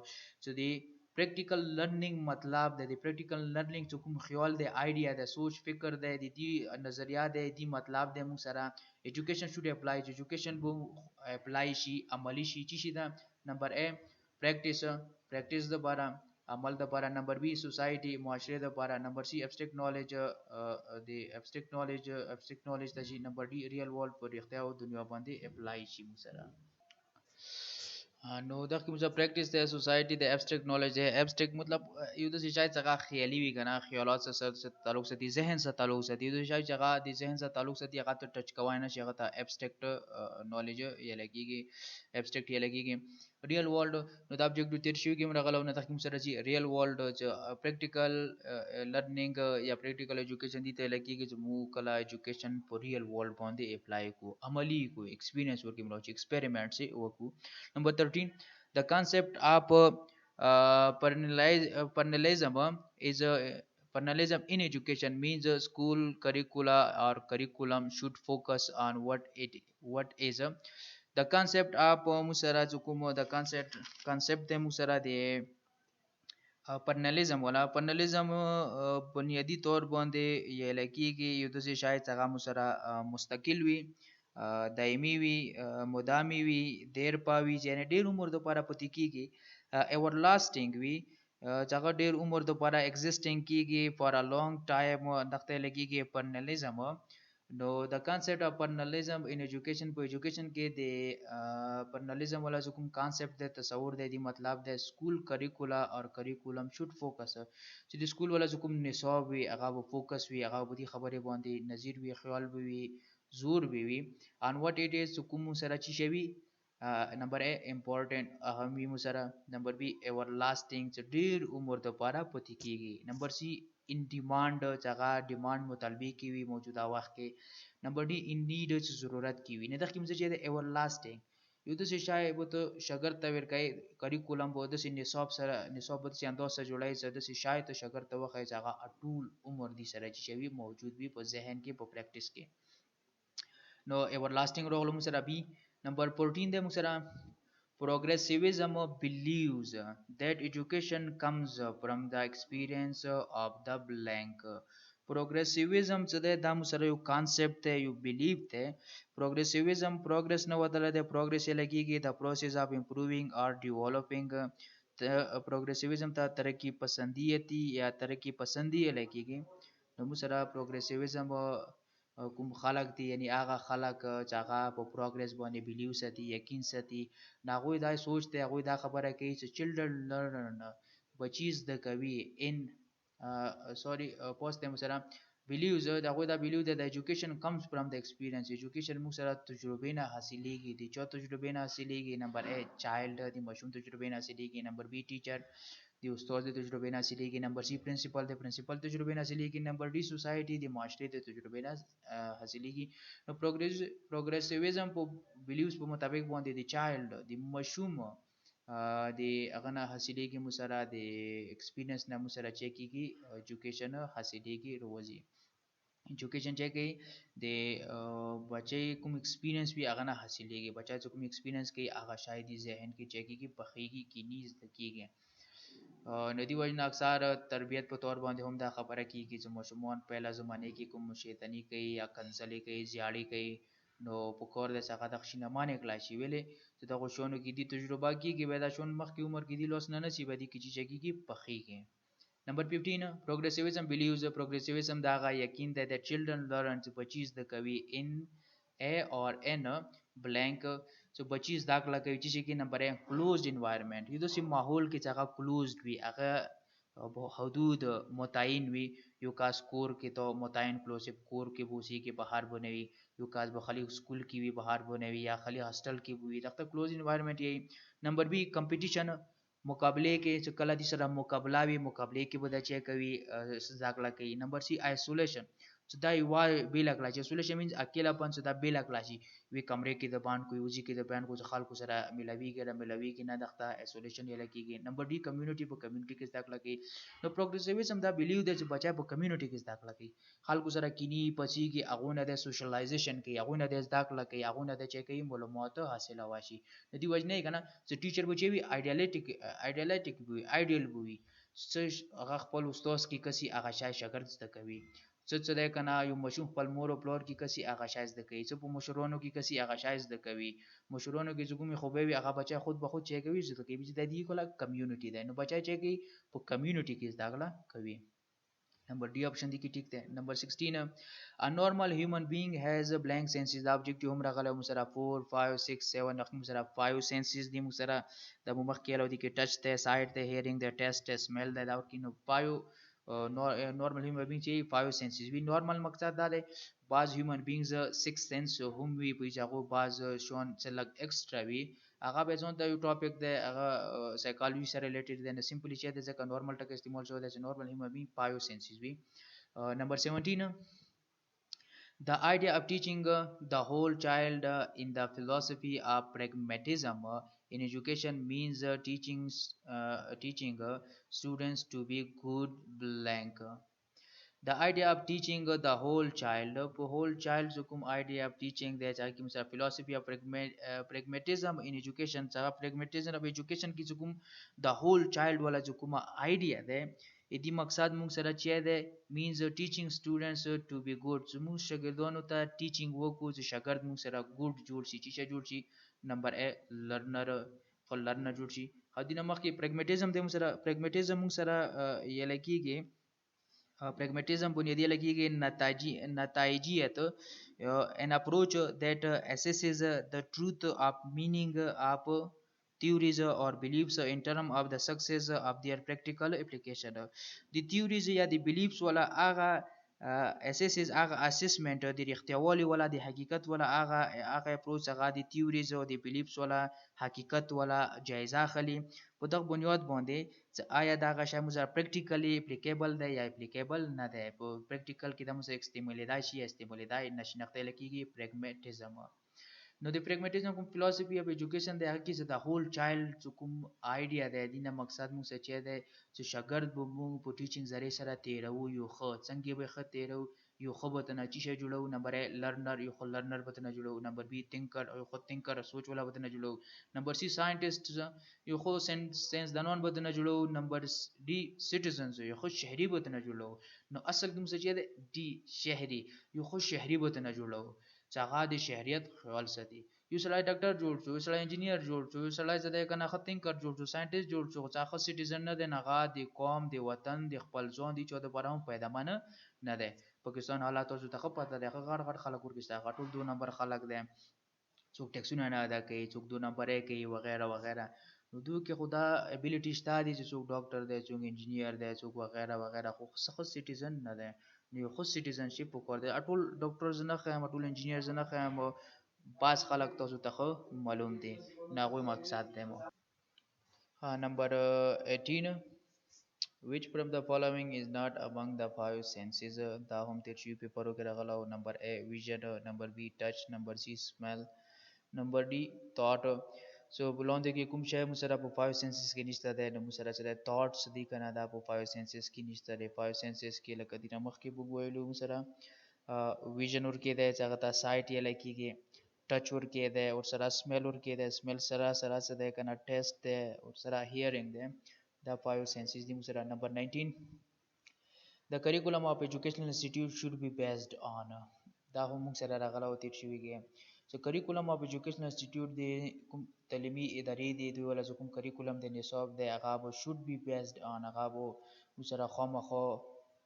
چې دی پریکټیکل لرنینګ مطلب د پریکټیکل لرنینګ چې کوم خیال د آیډیا د سوچ فکر د دې نظریه د دې مطلب د مو سره ایجوکیشن شود اپلای ایجوکیشن بو اپلای شي عملی شي چې دا نمبر ا پریکټیس د بارا عمل د لپاره. نمبر بی سوسایټي معاشره د لپاره. نمبر سی ابسټریکټ نالج د ابسټریکټ نالج د شي. نمبر ډي ریل ورلد پر اختیا او دنیا باندې اپلای شي مو سره. نو دا کوم څه پریکټیس د سوسایټي د ابسټریکټ نالج د ابسټریکټ مطلب یو د شای څخه خیالي وي کنه خیالات سره تعلق ساتي ذهن سره تعلق ساتي د شای څخه د ذهن سره تعلق ساتي هغه ته ټچ کوای نه شي هغه ته ابسټریکټ نالج یې لګيږي ابسټریکټ یې لګيږي. ریل ورلد نو دا ابجیکټ تیر شي کې مرغله نو تاسو سره چې ریل ورلد چې پریکټیکل لرنینګ یا پریکټیکل ایجوکیشن دي ته لګيږي چې مو کله ایجوکیشن په ریل ورلد باندې اپلای کو عملی کو ایکسپیرینس ورکې مرو چې ایکسپریمنټ سي وکړو. نمبر 13 the concept of paternalism in education means school curricula or curriculum should focus on what is the concept of musara chukumo the concept de musara de paternalism wala paternalism بنیادی طور باندې یې لکېږي یو د شاید هغه مسره مستقل وي دایمي وي مدامي وي دیر پاوي یعنی ډیر عمر د لپاره پاتې کیږي ایور لاسټینګ وي چې هغه ډیر عمر د لپاره ایگزیسټینګ کیږي فار ا لانګ ټایم دغه لګيږي پرنالیزم. نو د کانسپټ اف پرنالیزم ان ایجوکیشن په ایجوکیشن کې د پرنالیزم ولا کوم کانسپټ د تصور د مطلب د سکول کریکولا اور کریکولم شود فوکس چې د سکول ولا کوم نصاب وي هغه فوکس وي هغه به خبرې باندې نظیر وي خیال وي زور به وي. ان وات اټ از کوم موږ سره چې شوي نمبر ا امپورټنت اهم وي موږ سره. نمبر بی ایور لاسټینګ چې ډیر عمر د پاره پاتې کیږي. نمبر سی ان ډیماند چې هغه ډیماند مطالبه کی وي موجوده وخت کې. نمبر D in need چې ضرورت کی وي نه د خپل چې د ایور لاستینګ یو د شای بو ته شاګرد ته ورکای کریکولم بو د نصاب سره نصاب د سیاندو سره جوړای سره د شای ته شاګرد ته وخت هغه ټول عمر دي سره چې شوی موجود وي په ذهن کې په پریکټیس کې. نو ایور لاسټینګ رول مو سره بي نمبر 14 د مو سره progressivism believes that education comes from the experience of the blank. progressivism څه ده دا مو سره یو کانسپټ دی یو بیلیف دی. progressivism progress نه ودله د progress لګیږي the process of improving or developing. progressivism ته ترقی پسندیتی یا ترقی پسندی لګیږي. نو مو سره progressivism کوم خلق دي یعنی هغه خلق چې هغه په پروګرس باندې بیلیو ساتي یقین ساتي ناغوی دا سوچ ته هغه دا خبره کوي چې چلډرن لرن بچیز د کوي ان سوري پوسټ مثلا بیلیوز دا هغه دا بیلیو د ایجوکیشن کمز فرام د ایکسپیرینس. ایجوکیشن موږ سره تجربه نه حاصلېږي دي چې تجربه نه حاصلېږي. نمبر ا چایلډ د مشوم تجربه نه حاصلېږي. نمبر بی ټیچر د استاد د تجربه نه حاصلېږي. نمبر سی پرنسپل د پرنسپل تجربه نه حاصلېږي. نمبر ډي سوسایټي د معاشري د تجربه نه حاصلېږي. نو پروګریسیویزم په بیلیوز په مطابق باندې د چایلډ د مشوم د هغه نه حاصلېږي مو سره د ایکسپیرینس نه مو سره چک کیږي ایجوکیشن حاصلېږي روزي. ایجوکیشن چې کوي د بچي کوم ایکسپیرینس وی هغه نه حاصلېږي. بچا چې کوم ایکسپیرینس کوي هغه شاید ذهن کې چک کیږي پخېږي کینی زده کیږي. ندی وجنه اکثر تربیت په تور باندې هم دا خبره کیږي چې مشمون پهلا زمانه کې کوم شیطانی کوي یا کنسلې کوي زیاړي کوي نو په کور د څنګه د خښینه مانې کلا شي ویلې چې دا غوښونو کې دي تجربه کیږي به دا شون مخ کې عمر کې دي لوس نه نسی به دي کې چې کیږي پخېږي. نمبر 15 progressivism believes progressivism دا غا یقین ده that children learn to بچیز د کوي in a or n blank. سو بچی زده کړه کوي چې کې نمبر 1 کلوزډ انوایرنمنت یو داسې ماحول کې چې هغه کلوزډ وي هغه حدود متعین وي. یو کاس کور کې ته متعین کلوزډ کور کې بوسي کې بهر بنوي یو کاس به خلی سکول کې وي بهر بنوي یا خلی هاستل کې وي دغه کلوز انوایرنمنت یي. نمبر بی کمپټیشن مقابله کې چې کله دي سره مقابله وي مقابله کې به د چا کوي زده کړه کوي. نمبر سی آیسولیشن چې دا یو بیل کلا چې آیسولیشن مینز اکیلا پن چې دا بیل کلا شي وی کمرې کې د باند کوي وځي کې د باند کو خلکو سره ملويږي نه دغه آیسولیشن یې لکېږي. نمبر ډي کمیونټي په کمیونټي کې زده کړه کوي. نو پروګریسیویزم دا بیلیو د چې بچا په کمیونټي کې زده کړه کوي خلکو سره کینی پسیږي هغه نه د سوشلایزیشن کوي هغه نه د زده کړه کوي هغه نه د چي کوي معلومات حاصله واشي. د دې وجنه کنه چې ټیچر بچي وي ایډیالیټیک وي ایډیل وي چې هغه خپل استاد کې کسي هغه شای شاګرد زده کوي څه ده کنه یو مشوم خپل مور او پلور کې کسي هغه شای زده کوي څه په مشرونو کې کسي هغه شای زده کوي. مشرونو کې زګومي خو به هغه بچا خود به خود چي کوي زده کوي چې د دې کوله کمیونټي ده نو بچا چي کوي په کمیونټي کې زده کړه کوي. نمبر D option दी की ठीक है. नंबर 16 a normal human being has a blank senses. the objective هم راغله مسره 4 5 6 7 نخ مسره 5 senses دی مسره د مخ کې لو دي کې ټچ ته سایت ته هیرینګ د ټیسټ سمیل د دا کې نو 5 normal human being چې 5 senses وی. normal مقصد دا دی بعض human beings 6 sense هم وی په ځاغو بعض شون چې لګ ایکسترا وی هغه به ځون ته یو ټاپک دی هغه سایکالوجي سره ریلیټډ دی نه سمپلی چې د ځکه نورمال ټک استعمال شو د نورمال هیومن بینګ 5 سنسز وی. نمبر 17 the idea of teaching the whole child in the philosophy of pragmatism in education means teaching students to be good blank. the idea of teaching the whole child په whole child کوم idea of teaching د چا کې مثلا philosophy of pragmatism in education څنګه pragmatism of education کې کوم the whole child ولا کوم idea ده دې مقصد موږ سره چي ده means teaching students to be good. موږ شاګردانو ته teaching وکړو چې شاګرد موږ سره good جوړ شي چې جوړ شي. نمبر ا لرنر جوړ شي. هدي نمخ کې pragmatism د موږ سره pragmatism موږ سره یې لکېږي pragmatism بنیادی لګیږي نتایجیت an approach that assesses the truth of meaning of theories or beliefs in terms of the success of their practical application. the theories یا the beliefs ولا هغه اساس هغه اسسمنت د ریښتیاوالي ولا د حقیقت ولا هغه اپروچ هغه د تیوریز او د بیلیفز ولا حقیقت ولا جایزه اخلي په دغه بنیاد باندې چې آیا دغه شی موږ پریکټیکلی اپلیکیبل دی یا اپلیکیبل نه دی په پریکټیکل کې د موږ استعمالیدای شي استعمالیدای نشي نقطه لکېږي پریګماټیزم نو د پریګماټیزم کوم فلسفي اف ایجوکیشن د هغه کې چې د هول چایلډ کوم آیډیا دی د نه مقصد موږ څه چي دی چې شاګرد به موږ په ټیچینګ ذریعہ سره تیرو یو خو څنګه به خ تیرو یو خو به تنه چی شي جوړو نمبر ا لرنر یو خو لرنر به تنه جوړو نمبر بی تھنکر یو خو تھنکر سوچ ولا به تنه جوړو نمبر سی ساينټیست یو خو ساينس دانان به تنه جوړو نمبر डी سټیزنز یو خو شهري به تنه جوړو نو اصل کوم څه چي دی डी شهري یو خو شهري به تنه جوړو چې هغه د شهریت خیال ساتي یو سړی ډاکټر جوړ شو یو سړی انجینیر جوړ شو یو سړی زده کنه ختینکر جوړ شو ساينټیست جوړ شو چې هغه سټیزن نه دی هغه د قوم د وطن د خپل ځان دی چې د بارهم پیدا منه نه دی پاکستان حالات او ته پته دی هغه غړ غړ خلک ورګسته هغه ټول 2 نمبر خلک دی څوک ټیکسونه نه ادا کوي څوک 2 نمبر کوي وغیرہ وغیرہ نو دوی کې خدا ابیلیټی شته دي چې څوک ډاکټر دی څوک انجینیر دی څوک وغیرہ وغیرہ خو څه سټیزن نه دی نو خو سټیزنشپ وکړ دی ټول ډاکټرز نه خایم ټول انجینیرز نه خایم بعض خلک تاسو ته معلوم دي ناغوی مقصد دی مو number 18 which from the following is not among the five senses دا هم تیر شوی پیپرو کې راغله نمبر A vision نمبر B touch نمبر C smell نمبر D thought سو بلوند کې کوم شی مو سره په 5 سنسز کې نشته ده نو مو سره سره thoughts دي کنه دا په 5 سنسز کې نشته ده 5 سنسز کې لکه د مخ کې بو ویلو مو سره ویژن ور کې ده چې هغه ته سایت یې لکېږي ټچ ور کې ده او سره سمیل ور کې ده سمیل سره سره څه ده کنه ټیسټ ده او سره هیرینګ ده دا 5 senses دي سره number 19 the curriculum of educational institute should be based on دا هم موږ سره راغله او تیر شویږي so curriculum of educational institute د کوم تعلیمي ادارې دی دوی ولا کوم curriculum د نصاب د هغه should be based on هغه موږ سره خامخو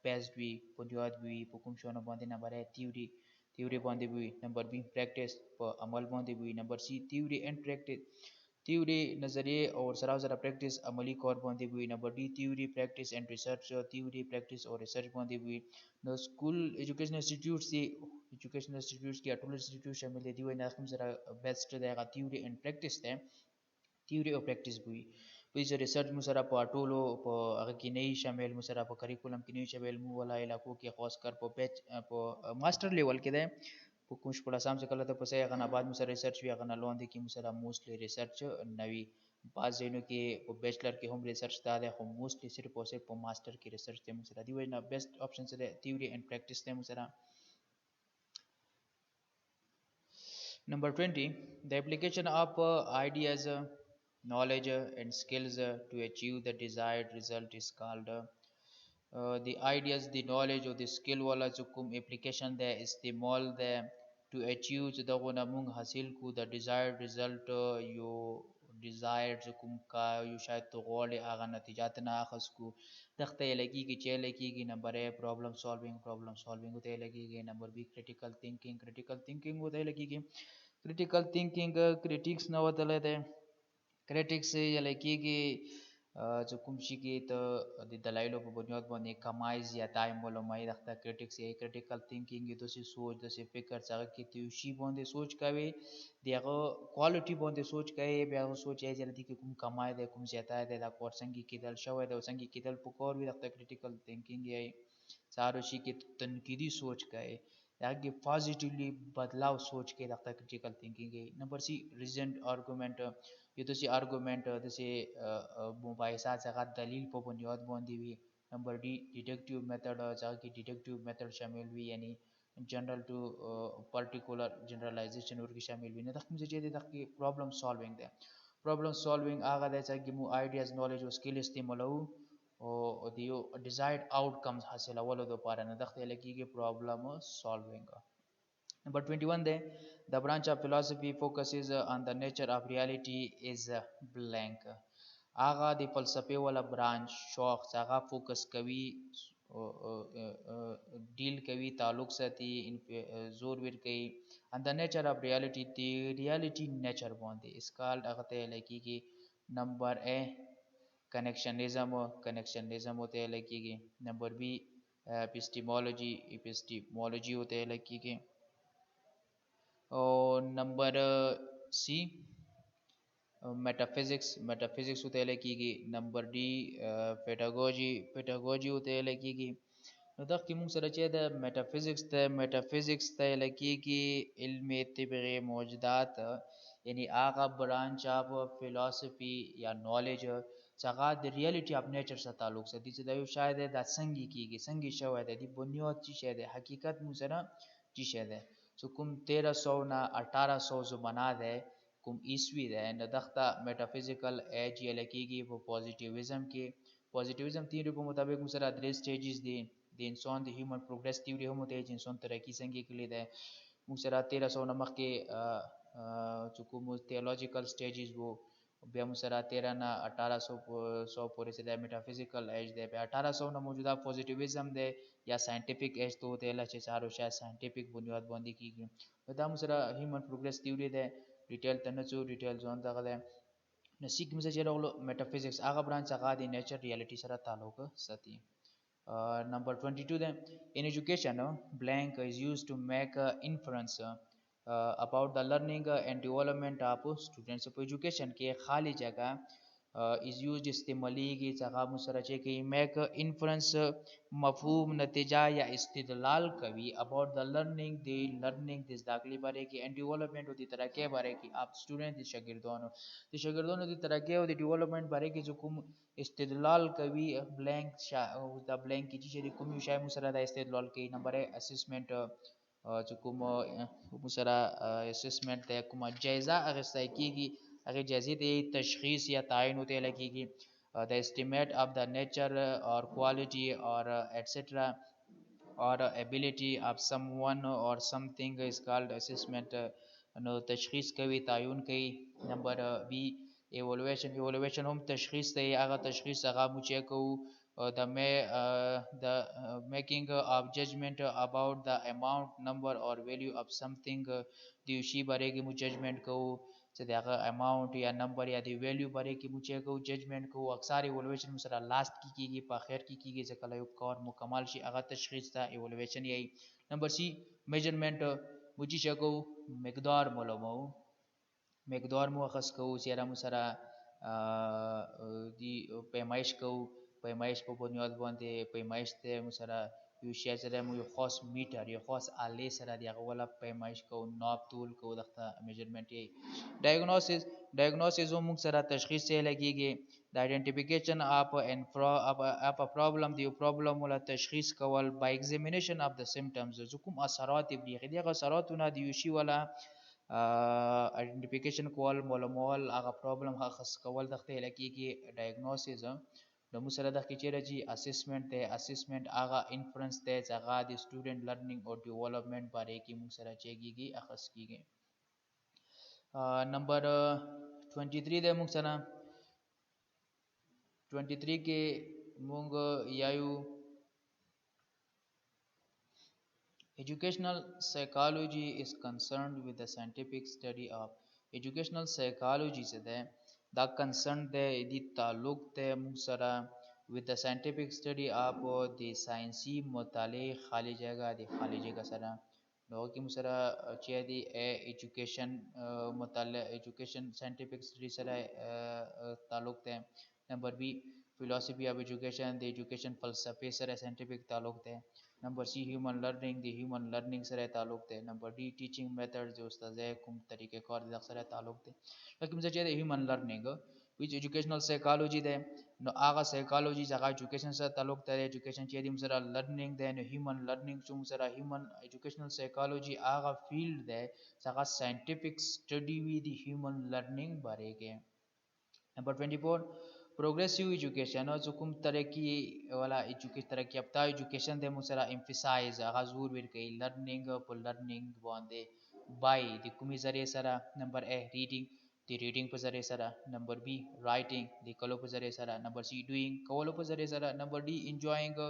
based وي بنیاد وي په کوم شونه باندې نمبر theory باندې وي نمبر B practice په عمل باندې وي نمبر C theory and practice theory نظریه او سره سره پریکټیس عملی کار باندې وي نمبر D theory practice and research theory practice او ریسرچ باندې وي نو سکول ایجوکیشن انسټیټیوټس دی ایجوکیشن انسټیټیوټس کې ټول انسټیټیوټ شامل دي وای نه کوم سره بیسټ دی هغه theory and practice ده theory او پریکټیس وي په دې ریسرچ مو سره په ټولو په هغه کې نه شامل مو سره په کریکولم کې نه شامل مو ولا علاقو کې خاص کر په ماستر لیول کې ده په کوم شپږ سم څخه کله ته پسې هغه نه بعد مو سره ریسرچ وی هغه نه لاندې کې مو سره موستلی ریسرچ نوي بعض ځینو کې په بیچلر کې هم ریسرچ دا ده خو موستلی صرف او صرف په ماستر کې ریسرچ ته مو سره دی وای نه بیسټ اپشن سره تھیوري اینڈ پریکټیس ته مو سره number 20 the application of ideas knowledge and skills to achieve the desired result is called the ideas the knowledge or the skill والا چې کوم اپلیکیشن ده استعمال ده to achieve چې دغه نمونږ حاصل کو the desired result یو desired کوم کا یو شاید تو غواړي هغه نتیجات نه اخس کو دغه لګیږي چې لګیږي نمبر A problem solving ته لګیږي نمبر B critical thinking ته لګیږي critical thinking critics نه وتل ده critics یې لګیږي چې کوم شي کې ته د دلایلو په بنیاد باندې کمایز یا دای معلومه د کرټیکس یا کرټیکل تھینکینګ د څه سوچ د څه فکر څنګه کې ته شی باندې سوچ کوي دغه کوالټي باندې سوچ کوي بیا سوچ یې جلدی کې کوم کمای د کوم زیاته د کور څنګه کېدل شوی د څنګه کېدل په کور وي د کرټیکل تھینکینګ یې سارو شي کې تنقیدی سوچ کوي دغه پوزټیولی بدلاو سوچ کې د کرټیکل تھینکینګ نمبر سی ریزنټ ارګومنت यो तो सी आर्गुमेंट जैसे मुबाहिसा जगह दलील पर बुनियाद बांधी हुई number D deductive method जगह की डिडक्टिव मेथड शामिल हुई यानी जनरल टू पर्टिकुलर जनरलाइजेशन और की शामिल हुई ना तक मुझे चाहिए तक कि प्रॉब्लम सॉल्विंग आगा दे चाहिए कि मु आइडियाज नॉलेज और स्किल इस्तेमाल हो और दियो डिजायर्ड आउटकम्स हासिल अवलो दो पारा ना तक लगी कि problem solving Number 21 there, the branch of philosophy focuses on the nature of reality is blank. आगा د फलसफे वाला ब्रांच शौक څنګه فوکس کوي ډیل کوي تعلق ساتي زور ور کوي and the nature of reality the reality nature باندې is called هغه ته لکېږي نمبر A connectionism ته لکېږي نمبر B एपिस्टीमोलॉजी होते हैं लड़की के। और नंबर सी मेटाफिजिक्स होते हैं लड़की की। नंबर डी पेडागोजी होते हैं लड़की की। ندخ की मुंग सरचे द मेटाफिजिक्स द लकी की इल्म तिबरे मौजूदात यानी आगा ब्रांच ऑफ फिलॉसफी या नॉलेज चगा द रियलिटी ऑफ नेचर से ताल्लुक से दिस द शायद द संगी की संगी शव है दी बुनियाद चीज है हकीकत मुसरा चीज है सो कुम 1300 ना 1800 जो बना दे कुम ईस्वी दे न दख्ता मेटाफिजिकल एज ये लकी की वो पॉजिटिविज्म तीन रूपों मुताबिक मुसरा 3 स्टेजेस दी د انسان د هیومن پروګرس تیوري هم د انسان ترقی څنګه کړي ده موږ سره 1300 نمخ کې چې کوم تھیولوژیکل سټیجز وو بیا موږ سره 13 نه 1800 پورې سره میټافیزیکل ایج ده بیا 1800 نه موجوده پوزټیویزم ده یا ساينټیفیک ایج ته ته لا چې سارو شای ساينټیفیک بنیاد باندې کیږي دا موږ سره هیومن پروګرس تیوري ده ډیټیل تنڅو ډیټیل ځون دغه ده نسیک موږ چې راغلو میټافیزیکس هغه برانچ هغه د نیچر ریالټي سره تعلق ساتي number 22 then in education blank is used to make inference about the learning and development of students so education के खाली जगह is used इस्तेमाली की जगह मुसरचे कि make inference मफहूम नतीजा या इस्तिदलाल कभी about the learning दिस दाखिली बारे की and development होती तरह के बारे की आप स्टूडेंट शागिर्दों दी तरह के होती development बारे की जो कुम इस्तिदलाल कभी ब्लैंक द ब्लैंक की चीज़ें कुम युशाय मुसरा दा इस्तिदलाल की नंबर है असेसमेंट जो कुम मुसरा असेसमेंट है कुम जायज़ा अगस्ताई की अगर जैसे ते तशखीस या तायन होते लगी कि the estimate of the nature और क्वालिटी और etcetera or ability of someone or something is called assessment नो तशखीस कवी तायुन कई नंबर बी evaluation हम तशखीस ते आगा तशखीस आगा मुझे को the making of judgment about the amount number or value of something दिवशी बारे की मुझे judgment को सदाका अमाउंट या नंबर या दी वैल्यू बारे की मुझे को जजमेंट को अक्सर इवोल्यूशन में सरा लास्ट की पाखिर की जकला युक्त और मुकम्मल शी अगर तशखीस था इवोल्यूशन यही नंबर सी मेजरमेंट मुझे शको मकदार मोलमो मकदार मुखस को सेरा मुसरा दी पैमाइश को पैमाइश पर बुनियाद बंदे पैमाइश ते मुसरा युशिया सरा मु खास मीटर या खास आले सरा दिया वाला पैमाइश को नाप तोल को दख्ता मेजरमेंट ये डायग्नोसिस हम सरा तशखीस से लगेगी the identification of a problem the problem वला तशखीस कवल by examination of the symptoms जो कुम असरात बिखि दिया असरात ना दियुशी वाला आइडेंटिफिकेशन कवल मोलमोल आगा प्रॉब्लम खास कवल दख्ते लगेगी डायग्नोसिस د مسره د کچره جی اسسمنٹ ته اسسمنट آغا انفرنس ته ځغا د سټوډنټ لرنینګ او ډیولپمنٹ باره کې موږ سره چېږي اخص کیږي نمبر 23 د موږ سره 23 کې موږ یایو educational psychology is concerned with the scientific study of educational psychology से ده دا concern ده دی تعلق ده मुसरा with the scientific study of the साइंसी मुताले खाली जगह दे खाली जगह सरा लोगों की मुसरा चिया दी education मुताले education scientific study सरा ताल्लुक है number B philosophy of education the education falsafe सरा scientific ताल्लुक है नंबर सी ह्यूमन लर्निंग दी ह्यूमन लर्निंग से ताल्लुक थे नंबर डी टीचिंग मेथड जो उस्ताद कुम तरीके कार से ताल्लुक थे लेकिन मुझे चाहिए human learning which educational psychology दे नो आगा साइकोलॉजी जगह एजुकेशन से ताल्लुक थे एजुकेशन चाहिए मुझे लर्निंग दे नो ह्यूमन लर्निंग जो मुझे ह्यूमन एजुकेशनल साइकोलॉजी आगा फील्ड दे जगह scientific study with the human learning बारे के नंबर 24 प्रोग्रेसिव एजुकेशन और जुकुम तरक्की वाला एजुकेशन तरक्की याफ्ता एजुकेशन दे मुसरा एम्फसाइज आगाजूर विर कई लर्निंग पर लर्निंग बांधे बाय द कुमी जरिए सरा number A reading the reading पर जरिए सरा नंबर बी राइटिंग द कलो पर जरिए सरा नंबर सी डूइंग कवलो पर जरिए सरा number D enjoying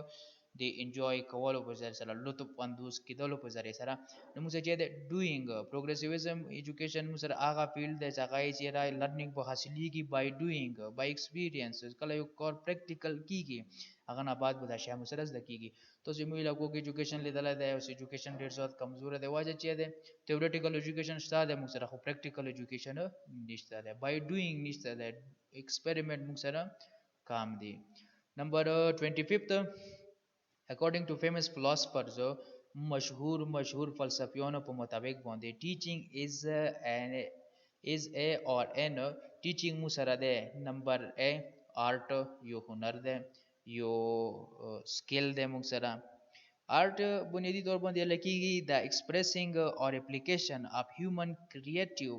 د انجوای کولو په ذریعه سره لطف اندوز کېدلو په ذریعه سره نو موږ چې د ډوینګ پروګریسیویزم ایجوکیشن موږ سره هغه فیلډ دی چې هغه یې چې لرنینګ په حاصلېږي بای ډوینګ بای ایکسپیرینس کله یو کار پریکټیکل کیږي هغه نه بعد به دا شی موږ سره زده کیږي تاسو موږ له کوګ ایجوکیشن لیدلای دی اوس ایجوکیشن ډیر زیات کمزور دی واجه چې دی تھیوریټیکل ایجوکیشن شته دی موږ سره خو پریکټیکل ایجوکیشن نشته دی بای ډوینګ نشته دی ایکسپریمنٹ موږ سره کام دی نمبر 25 according to famous philosophers مشهور فلسفیانو په مطابق باندې teaching is a or an teaching مو سره ده نمبر a art یو هنر ده یو سکیل ده مو سره art بنیادی طور باندې لکېږي the expressing or application of human creative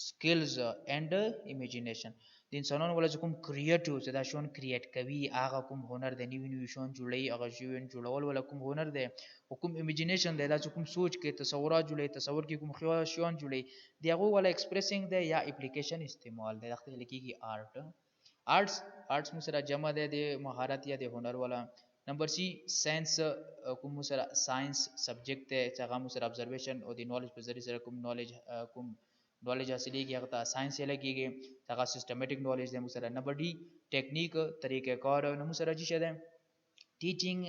skills and imagination د انسانانو ولا کوم کریټیو چې دا شون کریټ کوي هغه کوم هنر د نیو نیو شون جوړي هغه شون جوړول ولا کوم هنر دی او کوم امیجینیشن دی دا چې کوم سوچ کې تصورات جوړي تصور کې کوم خیال شون جوړي دی هغه ولا ایکسپریسینګ دی یا اپلیکیشن استعمال دی دغه لیکيږي آرټس مو سره جمع دی د مهارت یا د هنر ولا نمبر سی ساينس کوم سره ساينس سبجیکټ دی چې هغه مو سره ابزرویشن او د نالج په ذریعہ سره کوم نالج حاصلېږي هغه ته ساينس یې لګيږي هغه سیستمټیک نالج دی مو سره نمبر ډي ټیکنیک طریقې کار نو مو سره چې شه ده ټیچینګ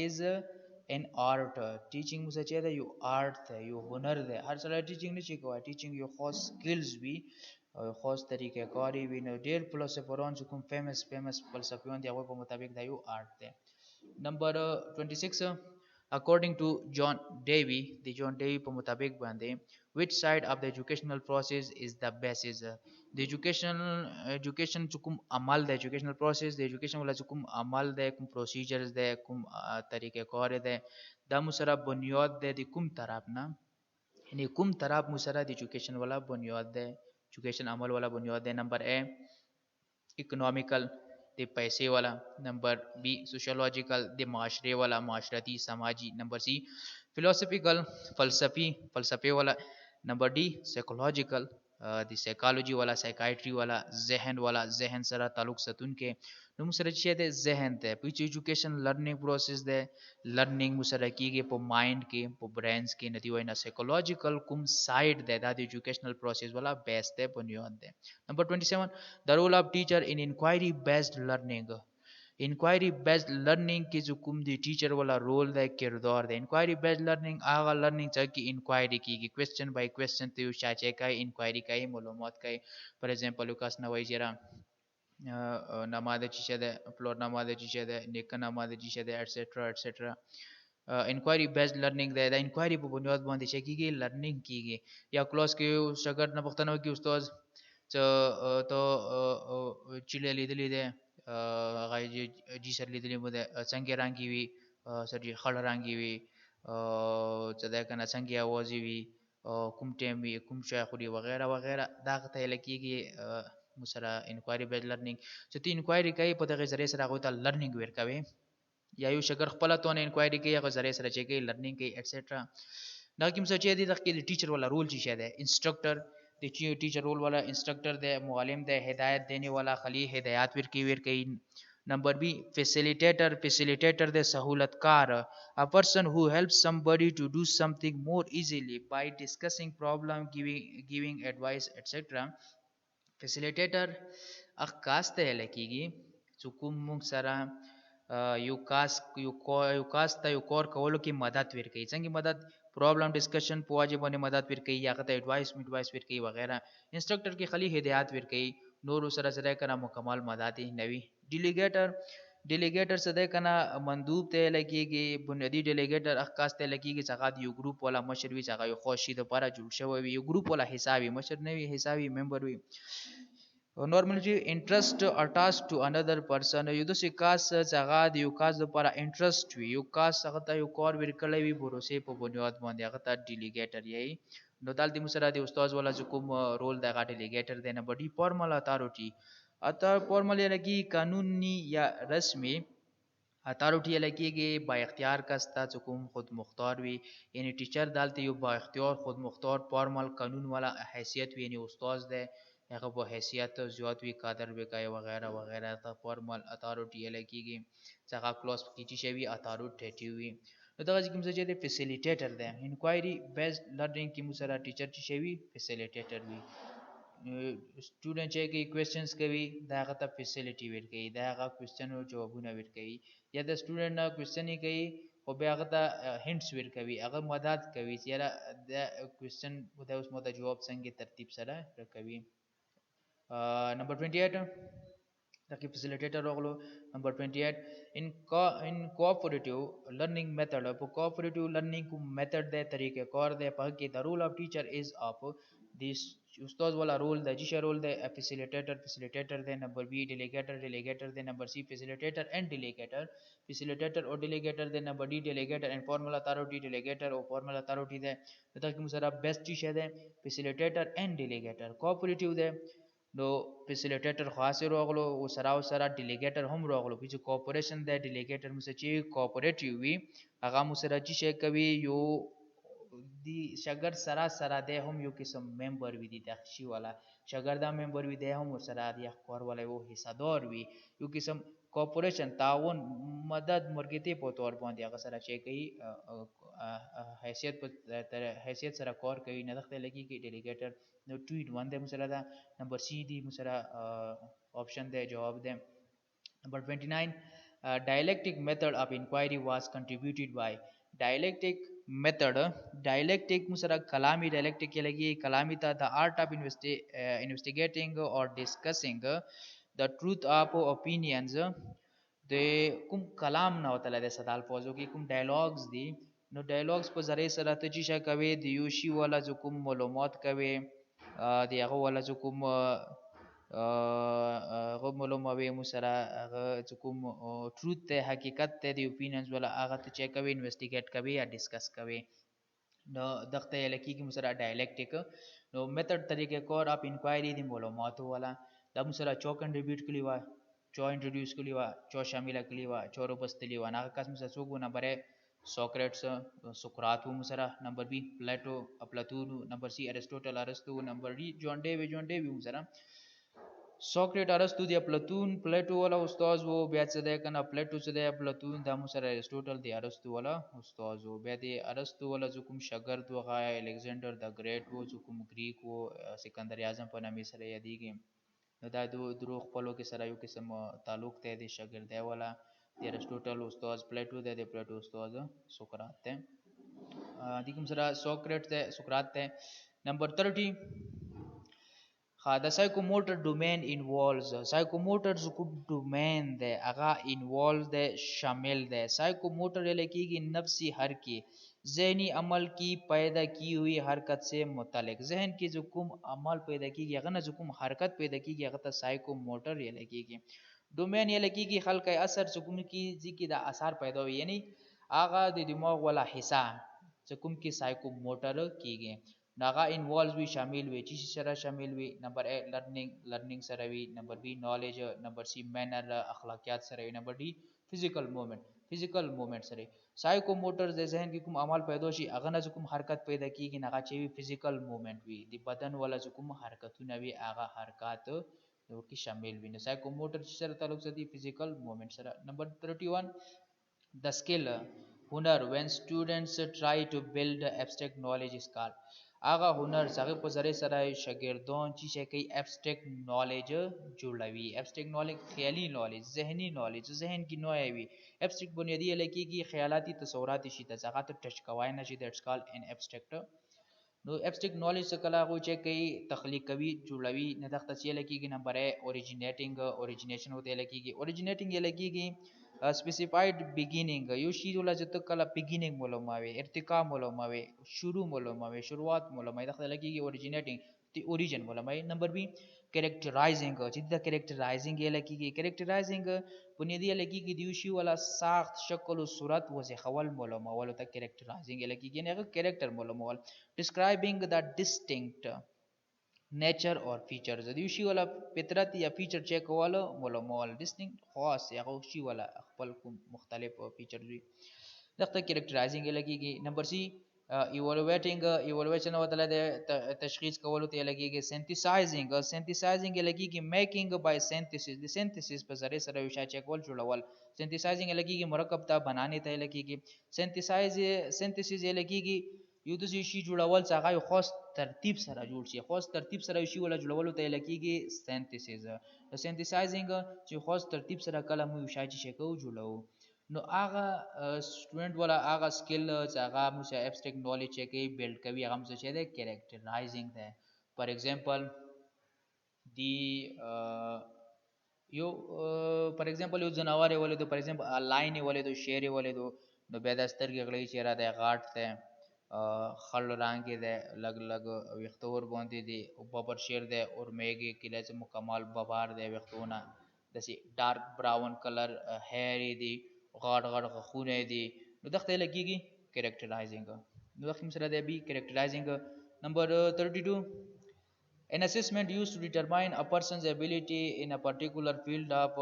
از ان آرټ ټیچینګ مو سره ده یو آرټ دی یو هنر دی هر سره ټیچینګ نشي کوای ټیچینګ یو خاص سکلز وی خاص طریقې کاری وی نو ډیر فلسفران چې کوم فیمس فلسفیان دی هغه په مطابق دا یو آرټ دی نمبر 26 according to John Dewey the John Dewey په مطابق باندې which side of the educational process is the best is the education چې کوم عمل د educational process د education ولا چې کوم عمل د کوم procedures د کوم طریقې کار د د مو سره بنیاد د کوم طرف نه یعنی کوم طرف مو سره د education ولا بنیاد د education عمل ولا بنیاد د نمبر A economical د پیسې والا نمبر بی سوشیولوژیکل د معاشره والا معاشرتی سماجی نمبر سی فلسفیکل فلسفي والا نمبر डी سایکولوژیکل د سایکالوجی والا سایکایټری والا ذهن سره تعلق ساتون کې نو مسره چې د ذهن ته په ایجوکیشن لرنینګ پروسس ده لرنینګ مسره کېږي په مایند کې په برینز کې ندی وینا سایکولوژیکل کوم سایډ ده د ایجوکیشنل پروسس والا بیس ده بنیاد ده نمبر 27 the role of teacher in inquiry based learning انکوایری بیسड لرنینګ کې جو کوم دی ټیچر ولا رول دی کردار دی انکوایری بیسड لرنینګ هغه لرنینګ چې کې انکوایری کیږي کوېسچن بای کوېسچن ته یو شاچې کوي انکوایری کوي معلومات کوي فار ایگزامپل یو کس نوای جره نماده چې ده فلور نماده چې ده نیک نماده چې ده ایټسټرا انکوایری بیسड لرنینګ دی دا انکوایری په بنیاد باندې چې کیږي لرنینګ کیږي یا کلاس کې شاګرد نه پښتنو کې استاد چې ته چیلې لیدلې ده هغه جی سر لیدلې مو ده څنګه رنگي وي سر جی خړ رنگي وي چې دا کنه څنګه आवाज وي کوم ټیم وي کوم شای خوري وغیرہ وغیرہ دا ته لکېږي مسره انکوایری بیسډ لرنینګ چې تی انکوایری کوي په دغه ذریعہ سره هغه ته لرنینګ ورکوي یا یو شګر خپل ته نه انکوایری کوي هغه ذریعہ سره چې کوي لرنینګ کوي ایټسټرا دا کوم څه چې دي د ټیچر ولا رول چې شه ده انسټرکټر د ټیچر رول والا انسټرکټر دی معلم دی هدایت دینے والا خلی هدایت ورکی نمبر بی فیسیلیٹیٹر دی سہولت کار a person who helps somebody to do something more easily by discussing problem giving advice etc فیسیلیٹیٹر اخ کاست ته لکېږي چې کوم موږ سره یو کار کولو کې مدد ورکوي څنګه مدد پرابلم ډسکشن په واجب باندې مدد ورکوي یا غته ایڈوایس ورکوي وغیرہ انسټرکټر کې خلی هدایت ورکوي نور سره سره کنه مکمل مدد نوي ډیلیګیټر سره کنه مندوب ته لګيږي بنیادی ډیلیګیټر اخکاس ته لګيږي چې هغه یو ګروپ ولا مشر وي چې هغه یو خوشي د لپاره جوړ شوی وي یو ګروپ ولا حسابي مشر نه وي حسابي ممبر وي normally interest attached to another person یو د سکاس څنګه د یو کاس لپاره انټرست وي یو کاس هغه ته یو کار ورکړی وي بروسه په بنیاد باندې هغه ته ډیلیګیټر یې نو دال د مسره د استاد ولا کوم رول د هغه ډیلیګیټر دی نه بډي فارمل اتھارټي فارمل لګي قانوني یا رسمي اتھارټي لګيږي با اختیار کستا چې کوم خود مختار وي یعنی ټیچر دالته یو با اختیار خود مختار فارمل قانون والا حیثیت وي یعنی استاد دی هغه په حیثیت زیات وی قادر وکای وغیرہ وغیرہ ته فارمل اتھارټي لکېږي څنګه کلوز کیږي شوی اتھارټي وی نو دغه کوم څه چې د فیسیلیټیټر ده انکوایری بیسډ لرنینګ کې مو سره ټیچر چې شوی فیسیلیټیټر وی سټوډنټ چې کوي کوېسچنز کوي دا هغه ته فیسیلیټي ورکوي دا هغه کوېسچنو جوابونه ورکوي یا د سټوډنټ نه کوېسچن کوي خو بیا هغه ته هینټس ورکوي هغه مدد کوي چې یاره دا کوېسچن دا اوس مو د جواب څنګه ترتیب سره کوي نمبر 28 تاکي فیسیلیټیټر راغلو نمبر 28 ان کوآپریټیو لرنینګ میتھډ په کوآپریټیو لرنینګ کو میتھډ د طریقې کار د په کې د رول اف ټیچر از اپ دیس استاد والا رول د جی رول د فیسیلیټیټر د نمبر بی ډیلیګیټر د نمبر سی فیسیلیټیټر اینڈ ډیلیګیټر او ډیلیګیټر د نمبر डी ډیلیګیټر اینڈ فارمل اتھارټي ډیلیګیټر او فارمل اتھارټي د دغه کوم سره بیسټ ټیچر د فیسیلیټیټر اینڈ ډیلیګیټر کوآپریټیو د نو فیسیلیټیټر خاص راغلو او سره ډیلیګیټر هم راغلو چې کوآپریشن د ډیلیګیټر مو چې کوآپریټیو وي هغه مو سره چې کوي یو دی شاګرد سره د هم یو قسم ممبر وي دي تخشي والا شاګردا ممبر وي د هم سره د کار والا یو حصہ دار وي یو قسم کوآپریشن تعاون مدد مرګته په تور باندې هغه سره چې کوي حیثیت سره کار کوي نه دخته لګي کې ډیلیګیټر نو ټویټ باندې مسله دا نمبر سی دی مسله آپشن ده جواب ده نمبر 29 dialectic method of inquiry was contributed by dialectic method dialectic مسره کلامی dialectic کې لګي کلامی ته the art of investigating or discussing the truth of opinions د کوم کلام نه وتل د سدال فوزو کې کوم ډایلاګز دي نو ډایلاګز په ذریعہ سره ته چې کوي د یوشي ولا کوم معلومات کوي دی هغه ولا کوم هغه معلوموي مو سره هغه کوم ټروت ته حقیقت ته دی اوپینینز ولا هغه ته چې کوي انویسټیګیټ کوي یا ډیسکس کوي نو دغه لکی کی مسره ډایلیکټیک نو میتھډ طریقې کار اپ انکوایری دی معلومات ولا د مسره چو کنټریبیوټ کلی و چو انټروډیوس کلی و چو شامل کلی و چو روبستلی و نه کس مسره څو نمبر سوکریټس سقراط و مسره نمبر بی پلیټو افلاطون نمبر سی ارسطوټل ارسطو نمبر डी جون ډیوی مسره سوکریټ ارسطو دی افلاطون پلیټو والا استاد وو بیا څه ده کنه پلیټو څه ده افلاطون د مسره ارسطوټل دی ارسطو والا استاد وو بیا دی ارسطو والا کوم شاګرد وغه الکسندر د گریټ وو کوم گریک وو سکندر اعظم په نامه سره یادېږي نو دا درو خپلو کې سره یو قسم تعلق ته دی شاګرد والا دی ارسطوټل استاد پلیټو دی پلیټو استاد سقراط ته د کوم سره سوکریټ ته سقراط ته نمبر 30 the psychomotor domain involves psychomotor کوم domain ده هغه involves ده شامل ده psychomotor لکېږي نفسی حر کی ذہنی عمل کی پیدا کی ہوئی حرکت سے متعلق ذہن کی جو کوم عمل پیدا کیږي هغه نه کوم حرکت پیدا کیږي هغه ته psychomotor لکېږي domain لکېږي خلق اثر کوم کی ځکه د اثر پیدا وي یعنی هغه د دماغ ولا حصہ کوم کی psychomotor کیږي ناغا انوالوز وی شامل وی چی سره شامل وی نمبر ا لرنینګ سره وی نمبر بی نالج نمبر سی مینر اخلاقیات سره وی نمبر डी فزیکل موومېنټ سره سایکو موټر د ذهن کې کوم عمل پیدا شي هغه نه کوم حرکت پیدا کیږي نه چې وی فزیکل موومېنټ وی د بدن ولا کوم حرکتونه وی هغه حرکات کې شامل وي نو سایکو موټر سره تعلق ساتي فزیکل موومېنټ سره نمبر 31 the skill hunar when students try to build abstract knowledge is called هغه هنر څنګه په ذریعہ سره شاګردان چې کوي ابسټریکټ نالج جوړوي ابسټریکټ نالج خیالي نالج ذهني نالج ذهن کې نوې وي ابسټریکټ بنیادی لکېږي خیالاتي تصورات شي د ځغه ته ټچ کوای نه شي دټس کال ان ابسټریکټ نو ابسټریکټ نالج څه کلا غو چې کوي تخلیق کوي جوړوي نه د تخصیل لکېږي نمبر ا اوریجینیشن ہوته لکېږي اوریجینیټینګ لکېږي specified beginning یو شی ولا چې کله beginning معلوموي ارتقا معلوموي شروع معلوموي شروعات معلوموي دغه لګيږي originating the origin معلوموي نمبر بی characterizing چې د characterizing لګيږي characterizing بنیادی لګيږي دیو شی ولا ساخت شکل او صورت وځخول معلومول ته characterizing لګيږي نه character معلومول describing the distinct nature or features د یو شی ولا فطرت یا فیچر چیک کول معلومول ډیسټینګ خاص یا شی ولا خپل کوم مختلف فیچر وي دغه کریکټرایزینګ لګیږي نمبر سی evaluation होता है तशखीस कवल होती है लगेगी synthesizing लगेगी making by synthesis पर जरे सर विषय चेकवल जुड़वल synthesizing लगेगी मरकब ता बनाने ता लगेगी synthesis लगेगी युद्ध से इशी जुड़वल चागा यो खास तरतीब सरा जुड़ शी खास तरतीब सरा इशी वाला जुड़वल होता है लगेगी synthesizing जो खास तरतीब सरा कलम विषय चेकव जुड़व नो आगा स्टूडेंट वाला आगा स्किल आगा मुझे एब्स्ट्रैक्ट नॉलेज है कि बिल्ड कभी आगा मुझे चाहिए कैरेक्टराइजिंग है फॉर एग्जांपल दी यो फॉर एग्जांपल यो जनावर है वाले तो फॉर एग्जांपल लाइन है वाले तो शेर है वाले तो नो बेदस्तर की अगले चेहरा दे गाट थे खल रंग के दे लग लग व्यक्तोर बोंती दी ऊपर शेर दे और मेगे किले से मुकम्मल बबार दे व्यक्तोना जैसे डार्क ब्राउन कलर हेयर दी गाड़ गाड़ खूने दी नुदख्ते लगेगी कैरेक्टराइजिंग नुदख्त मिसरा दे भी characterising number 32 an assessment used to determine a person's ability in a particular field of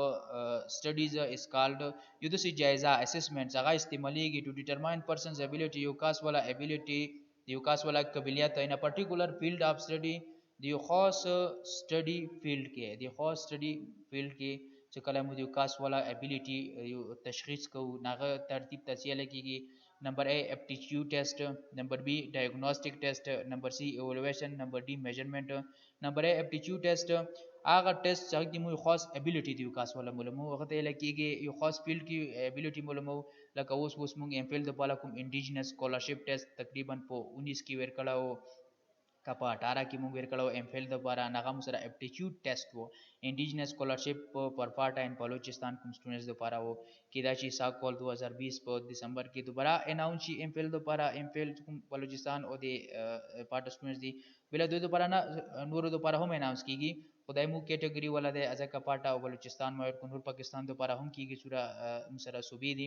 studies is called युद्धसी जायजा assessment जगह इस्तेमाली की to determine person's ability युकास वाला ability युकास वाला काबिलियत in a particular field of study दी खास स्टडी फील्ड के दी खास स्टडी फील्ड के जो कला मुझे युकास वाला ability तशखीस को नागा तरतीब तसिया लगेगी number A aptitude test number B diagnostic test number C evaluation number D measurement number A aptitude test आगा टेस्ट चाहती मुझे खास एबिलिटी दी कास वाला मुलमो वक्त ये लगी कि ये खास फील्ड की एबिलिटी मुलमो लगा उस मुंग एमफिल द पाला कुम इंडिजिनस स्कॉलरशिप टेस्ट तकरीबन पो 19 की वेर कड़ा हो कपा 18 की मुंग वेर कड़ा हो एमफिल द पारा नागा मुसरा एप्टीट्यूड टेस्ट वो इंडिजिनस स्कॉलरशिप पर पार्टा इन बलूचिस्तान कुम स्टूडेंट्स द पारा हो किदाची साक कॉल 2020 पर दिसंबर की दोबारा अनाउंस एमफिल द पारा एमफिल कुम बलूचिस्तान और दे पार्ट स्टूडेंट्स दी बिला दो पारा ना नूर दो पारा हम अनाउंस की खुदाई मु कैटेगरी वाला दे अजा का पार्टा और बलूचिस्तान में और कुनूर पाकिस्तान दो पारा हम की सूरा मुसरा सुबी दी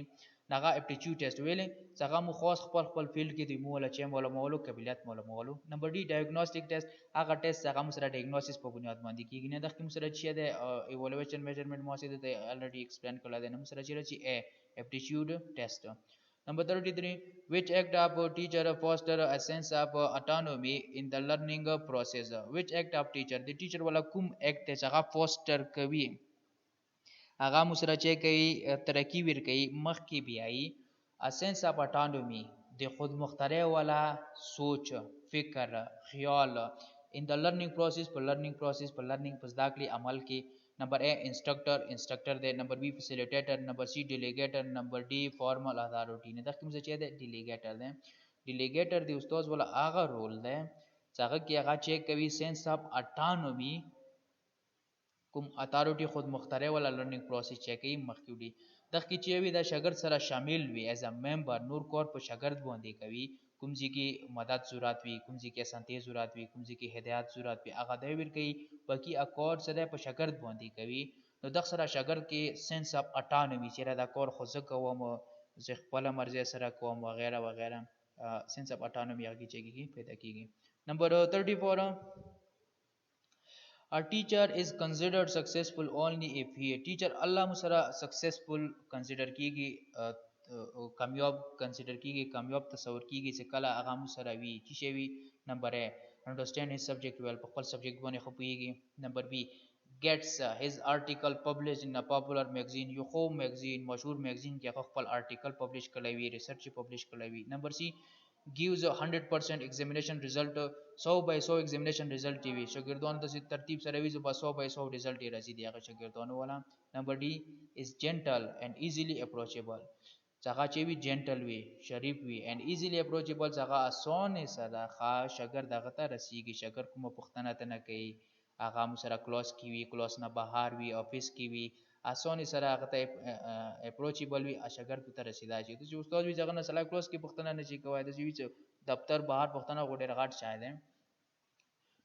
नागा एप्टीट्यूड टेस्ट वेले जगह मु खास खपल फील्ड की दी मु वाला चेम वाला मोलो काबिलियत मोलो नंबर डी डायग्नोस्टिक टेस्ट आगा टेस्ट जगह मुसरा डायग्नोसिस पर बुनियाद मंदी की गिने दख मुसरा छिया दे इवैल्यूएशन मेजरमेंट मौसी दे ऑलरेडी एक्सप्लेन कर दे मुसरा छिया ची ए aptitude test Number 33, which act of teacher foster a sense of autonomy in the learning process? Which act of teacher? The teacher वाला कुम act है जगह foster कभी आगा मुसरा चे कई तरक्की विर कई मख की भी आई a sense of autonomy दे खुद मुख्तरे वाला सोच फिक्र ख्याल in the learning process पर learning पसदाकली अमल की नंबर ए इंस्ट्रक्टर दे number B facilitator number C delegator number D formal authority ने तक मुझे चाहिए डेलीगेटर दे उस्ताद वाला आगा रोल दे चागा की आगा चेक कभी सेंस ऑफ ऑटोनॉमी कुम अथॉरिटी खुद मुख्तरे वाला लर्निंग प्रोसेस चेक ही मखक्यूडी तक की चेवी दा शगर्द सरा शामिल वी एज अ मेंबर नूर कोर पर शगर्द बोंदी कभी कुमजी की मदद ज़रूरत हुई कुमजी के संते ज़रूरत हुई कुमजी की हिदायत ज़रूरत हुई आगा देविर कई बाकी अकॉर्ड सदा पर शगर्द बोंदी कभी तो दख सरा शगर्द के सेंस ऑफ ऑटोनॉमी चेरा दा कोर खुद कवम ज़ख्पला मर्ज़े सरा कवम वगैरह वगैरह सेंस ऑफ ऑटोनॉमी आगे चेगी पैदा की नंबर 34 A teacher is considered successful only if he teacher Allah Musra successful consider की कामयाब consider की कामयाब तस्वर की से कला आगा मुसरा वी चीशेवी नंबर है understand his subject well पकल subject बने खपुएगी number B gets his article published in a popular magazine यो magazine मशहूर magazine के खपल article publish कलाई research publish कलाई number C gives 100% examination result 100/100 examination result टीवी शागिर्दों तो तरतीब से रवि जुबा 100/100 रिजल्ट रसी दिया शागिर्दों वाला number D is gentle and easily approachable जगह Chevy gentle way Sharif way and easily approachable जगह आसान सदा खा शगर दगता रसी की शगर कुम पुख्तना तना कई आगा मुसरा क्लोज की वी क्लोज ना बाहर वी ऑफिस की वी आसोनी सरा अगता अप्रोचेबल भी अशगर कुतर रसीदा जी तो जो उस्ताद भी जगह ना सला क्लोज की पुख्तना नची कवायद जी भी दफ्तर बाहर पुख्तना गोडे रगाट शायद है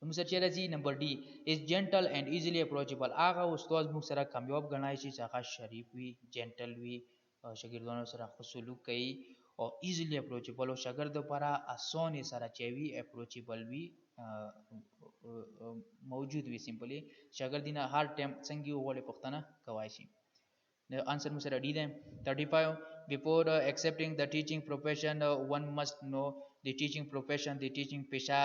तो मुझे चेहरा जी number D is gentle and easily approachable आगा उस्ताद मुख सरा कामयाब गणाई ची चाका शरीफ भी जेंटल भी शागिर्दों सरा खुसलूक कई और इजीली अप्रोचेबल और शागिर्दों para आसोनी सरा चेवी अप्रोचेबल भी मौजूद भी सिंपली शागिर्दिना हर टाइम संगी वाले पुख्तना कवायशी The answer मुझे ready दें 35 before accepting the teaching profession one must know د ټیچینګ پروفیشن د ټیچینګ پیشه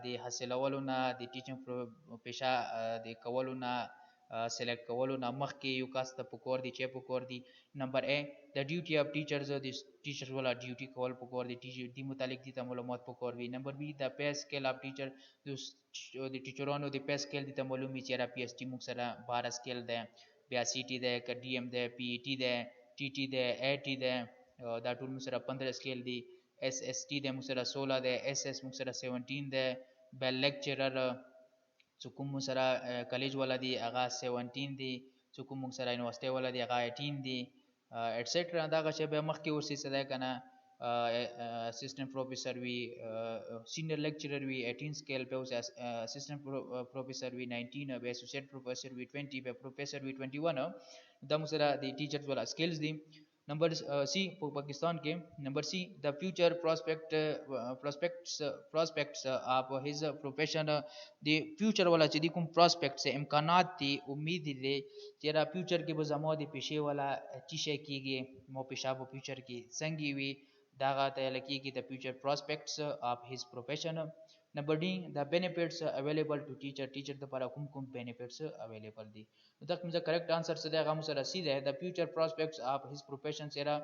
د حاصلولو نه د ټیچینګ پیشه د کولو نه سلیکټ کولو نه مخکې یو کس ته پکور دی چې پکور دی نمبر ا د ډیوټي اف ټیچرز د ټیچرز ولا ډیوټي کول پکور دی ټیچر دی متعلق دي ته معلومات پکور وي نمبر بی د پی سکیل اف ټیچر د ټیچرانو د پی سکیل دي ته معلومي چې را پی اس ټی موږ سره 12 سکیل ده بیا سی ټی ده ک ډی ام ده پی ای ټی ده ټی ټی ده ای ټی ده دا ټول موږ سره 15 سکیل دي اس اس ټی ده موږ سره 16 ده اس اس موږ سره 17 ده بل لیکچرر چې کوم سره کالج ولا دی هغه 17 دی چې کوم سره یونیورسيټي ولا دی هغه 18 دی ایټسټرا دا چې به مخکې ورسې صدا کنه اسسټنټ پروفیسور وی سینیئر لیکچرر وی 18 سکیل په اوس اسسټنټ پروفیسور وی 19 به اسوسییټ پروفیسور وی 20 به پروفیسور وی 21 دا موږ سره د ټیچرز ولا سکلز دي نمبر سی پاکستان کې نمبر سی د فیوچر پراسپیکټس اپ هیز پروفیشن دی فیوچر والا چې دی کوم پراسپیکټس امکانات دي امید دي چې را فیوچر کې به زمو د پیشې والا چی کېږي مو پیشاب فیوچر کې څنګه وي دا غته لکېږي د فیوچر پراسپیکټس اپ هیز پروفیشن نمبر D the benefits available to teacher د لپاره کوم کوم benefits available دي نو دا کوم ځکه کریکټ انسر څه دی هغه مو سره سی دی د فیوچر پراسپیکټس اف هیز پروفیشن سره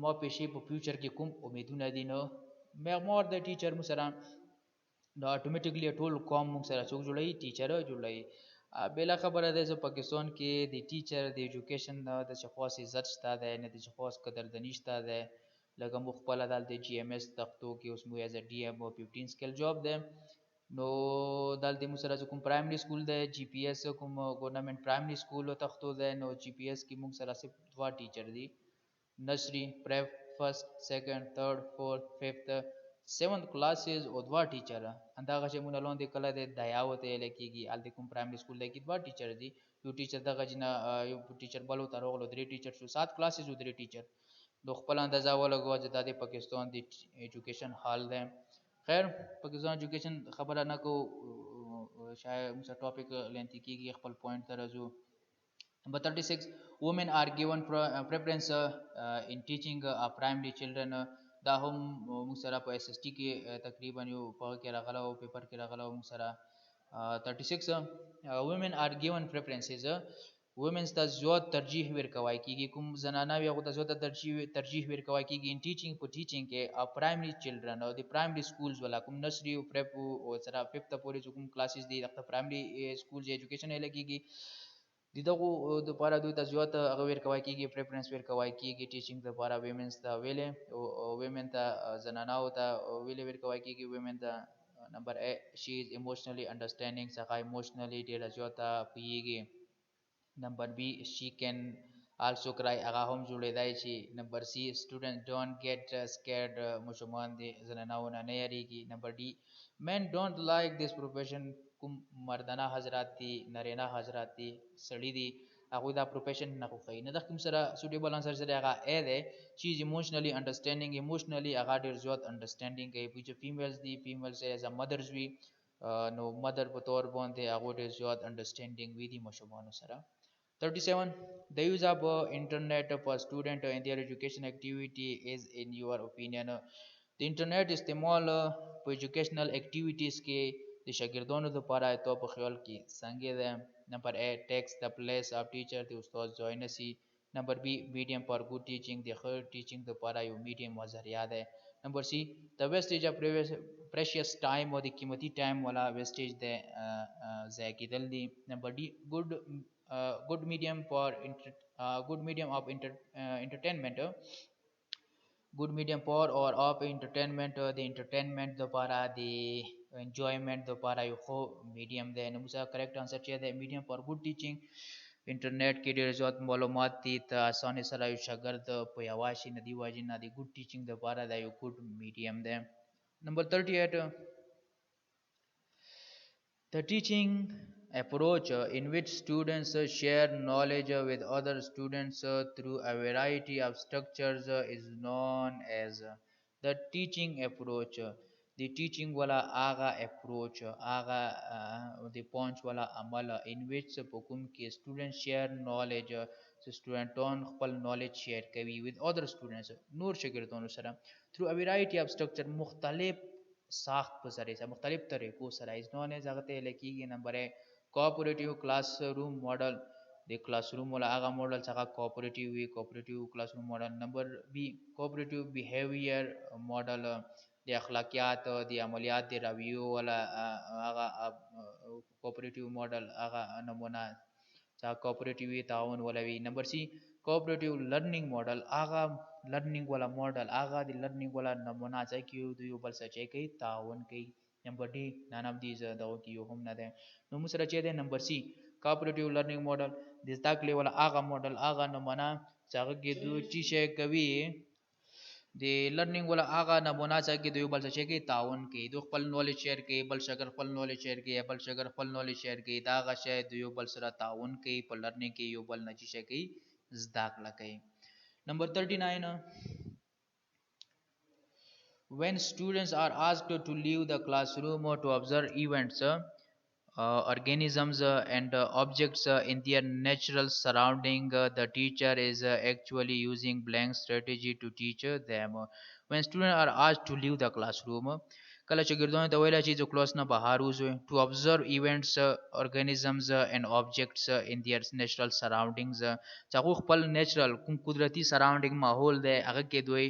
مو پېښې په فیوچر کې کوم امیدونه دي نو معمار د ټیچر مو سره دا اتوماتیکلی ټول قوم مو سره څوک جوړي ټیچر جوړي بلا خبره ده چې پاکستان کې د ټیچر د ایجوکیشن د شخص عزت شته ده نه د شخص قدردانی شته ده لکه مخ په لدل د جی ام اس تختو کې اوس مو ایز ا ډی ام او 15 سکل جاب ده نو دلته مو سره کوم پرایمري سکول ده جی پی ایس کوم ګورنمنت پرایمري سکول تختو ده نو جی پی ایس کې مو سره صرف دوا ټیچر دي نرسری پریپ فرست سیکنډ تھرد فورث ففتھ 7th classes او دوا ټیچر انداغه چې مونږ لاندې کله د دایاوته لکېږي ال د کوم پرایمري سکول کې دوا ټیچر دي یو ټیچر دغه جنا یو ټیچر بلو تر غلو 3 ټیچر شو 7 کلاسز او 3 ټیچر د خپل اندازه ولګو چې د پاکستان د ایجوکیشن حال ده خیر پاکستان ایجوکیشن خبره نه کو شاید موږ ټاپک لینتی کېږي خپل پوینټ ترازو Number 36, women are given preference in teaching primary children. دا هم موږ سره په اس اس ټي کې تقریبا یو په کې راغله او پیپر کې راغله موږ سره 36 women are given preferences women's ته زیات ترجیح ورکوي کیږي کوم زنانه وي هغه ته زیات ترجیح ورکوي کیږي ان ټیچینګ په ټیچینګ کې پرایمري چلډرن او د پرایمري سکولز ولا کوم نرسری او پریپ او سره 5th پورې کوم کلاسز دي د پرایمري سکولز ایجوکیشن لګيږي دغه د لپاره دوی ته زیات هغه ورکوي کیږي پریفرنس ورکوي کیږي ټیچینګ د لپاره ویمنز ته ویلې او ویمن ته زنانه او ته ویلې ورکوي کیږي ویمن ته نمبر ا شي از ایموشنلی انډرستانډینګ څخه ایموشنلی ډیر زیات پیږي نمبر بی شي کین also cry هغه هم جوړیدای شي نمبر سی students don't get scared مشومان دي زنانونه نه یریږي نمبر D men don't like this profession کوم مردانه حضرات دي نارینه حضرات دي سړی دي هغه دا پروفیشن نه خوښي نه د کوم سره سوټیبل انسر سره هغه ا ده شي از ایموشنلی انډرستانډینګ ایموشنلی هغه ډیر زیات انډرستانډینګ کوي چې فیمیلز دي فیمیلز ایز ا مدرز وی نو مدر په تور باندې هغه ډیر زیات انډرستانډینګ وی دي مشومان سره 37 the use of internet for student in their education activity is in your opinion the internet استعمال په educational activities کې د شاګردانو لپاره ته په خیال کې څنګه ده نمبر ا takes the place of teacher د استاد ځای نسی نمبر بی medium for good teaching د ښه teaching لپاره یو medium او ذریعہ ده نمبر سی the wastage of precious time او د قیمتي ټایم ولا wastage ده ضایع کېدل دي نمبر D good medium for good medium of entertainment good medium for or of entertainment the entertainment دوپاره the enjoyment دوپاره یو خو medium ده نو موږ کریکټ انسر چې ده medium for good teaching انټرنیټ کې ډېر زیات معلومات دي ته اسانه سره یو شاګرد په یواشي ندی واجی نه دی ګډ ټیچینګ دوپاره دا یو ګډ میډیم ده نمبر 38 the teaching approach in which students share knowledge with other students through a variety of structures is known as the teaching approach the teaching wala aga approach aga the points wala amal in which pokum ke students share knowledge so student on khpal knowledge share kavi with other students نور شاګردانو سره through a variety of structure مختلف ساخت په ذریعه سره مختلف طریقو سره از نو نه زغته لکیږي نمبر کوآپریټیو کلاس روم ماډل د کلاس روم ولا هغه ماډل څنګه کوآپریټیو وی کوآپریټیو کلاس روم ماډل نمبر بی کوآپریټیو بیهیویر ماډل د اخلاقیات د عملیات د راویو ولا هغه کوآپریټیو ماډل هغه نمونه څنګه کوآپریټیو تعاون ولوي نمبر سی کوآپریټیو لرنینګ ماډل هغه لرنینګ ولا ماډل هغه د لرنینګ ولا نمونه چې کیو د یو بل سره کوي تعاون کوي نمبر D none of these دغه کیو هم نه ده نو موږ سره چې ده نمبر سی کوآپریټیو لرنینګ ماډل د زده کړې ولا هغه ماډل هغه نمونه چې هغه کې دوی چې کوي د لرنینګ ولا هغه نمونه چې کې دوی بل څه کې تعاون کوي دوی خپل نالج شیر کوي بل شګر خپل نالج شیر کوي بل شګر خپل نالج شیر کوي دا غشه دوی بل سره تعاون کوي په لرنینګ کې یو بل نه چې کوي زده کړه کوي نمبر 39 when students are asked to leave the classroom or to observe events organisms and objects in their natural surrounding the teacher is actually using blank strategy to teach them when students are asked to leave the classroom کله چې ګردونه ته ویل چې د کلاس نه بهر وځي to observe events organisms and objects in their natural surroundings چې هغه خپل natural کوم قدرتي surrounding ماحول دی هغه کې دوی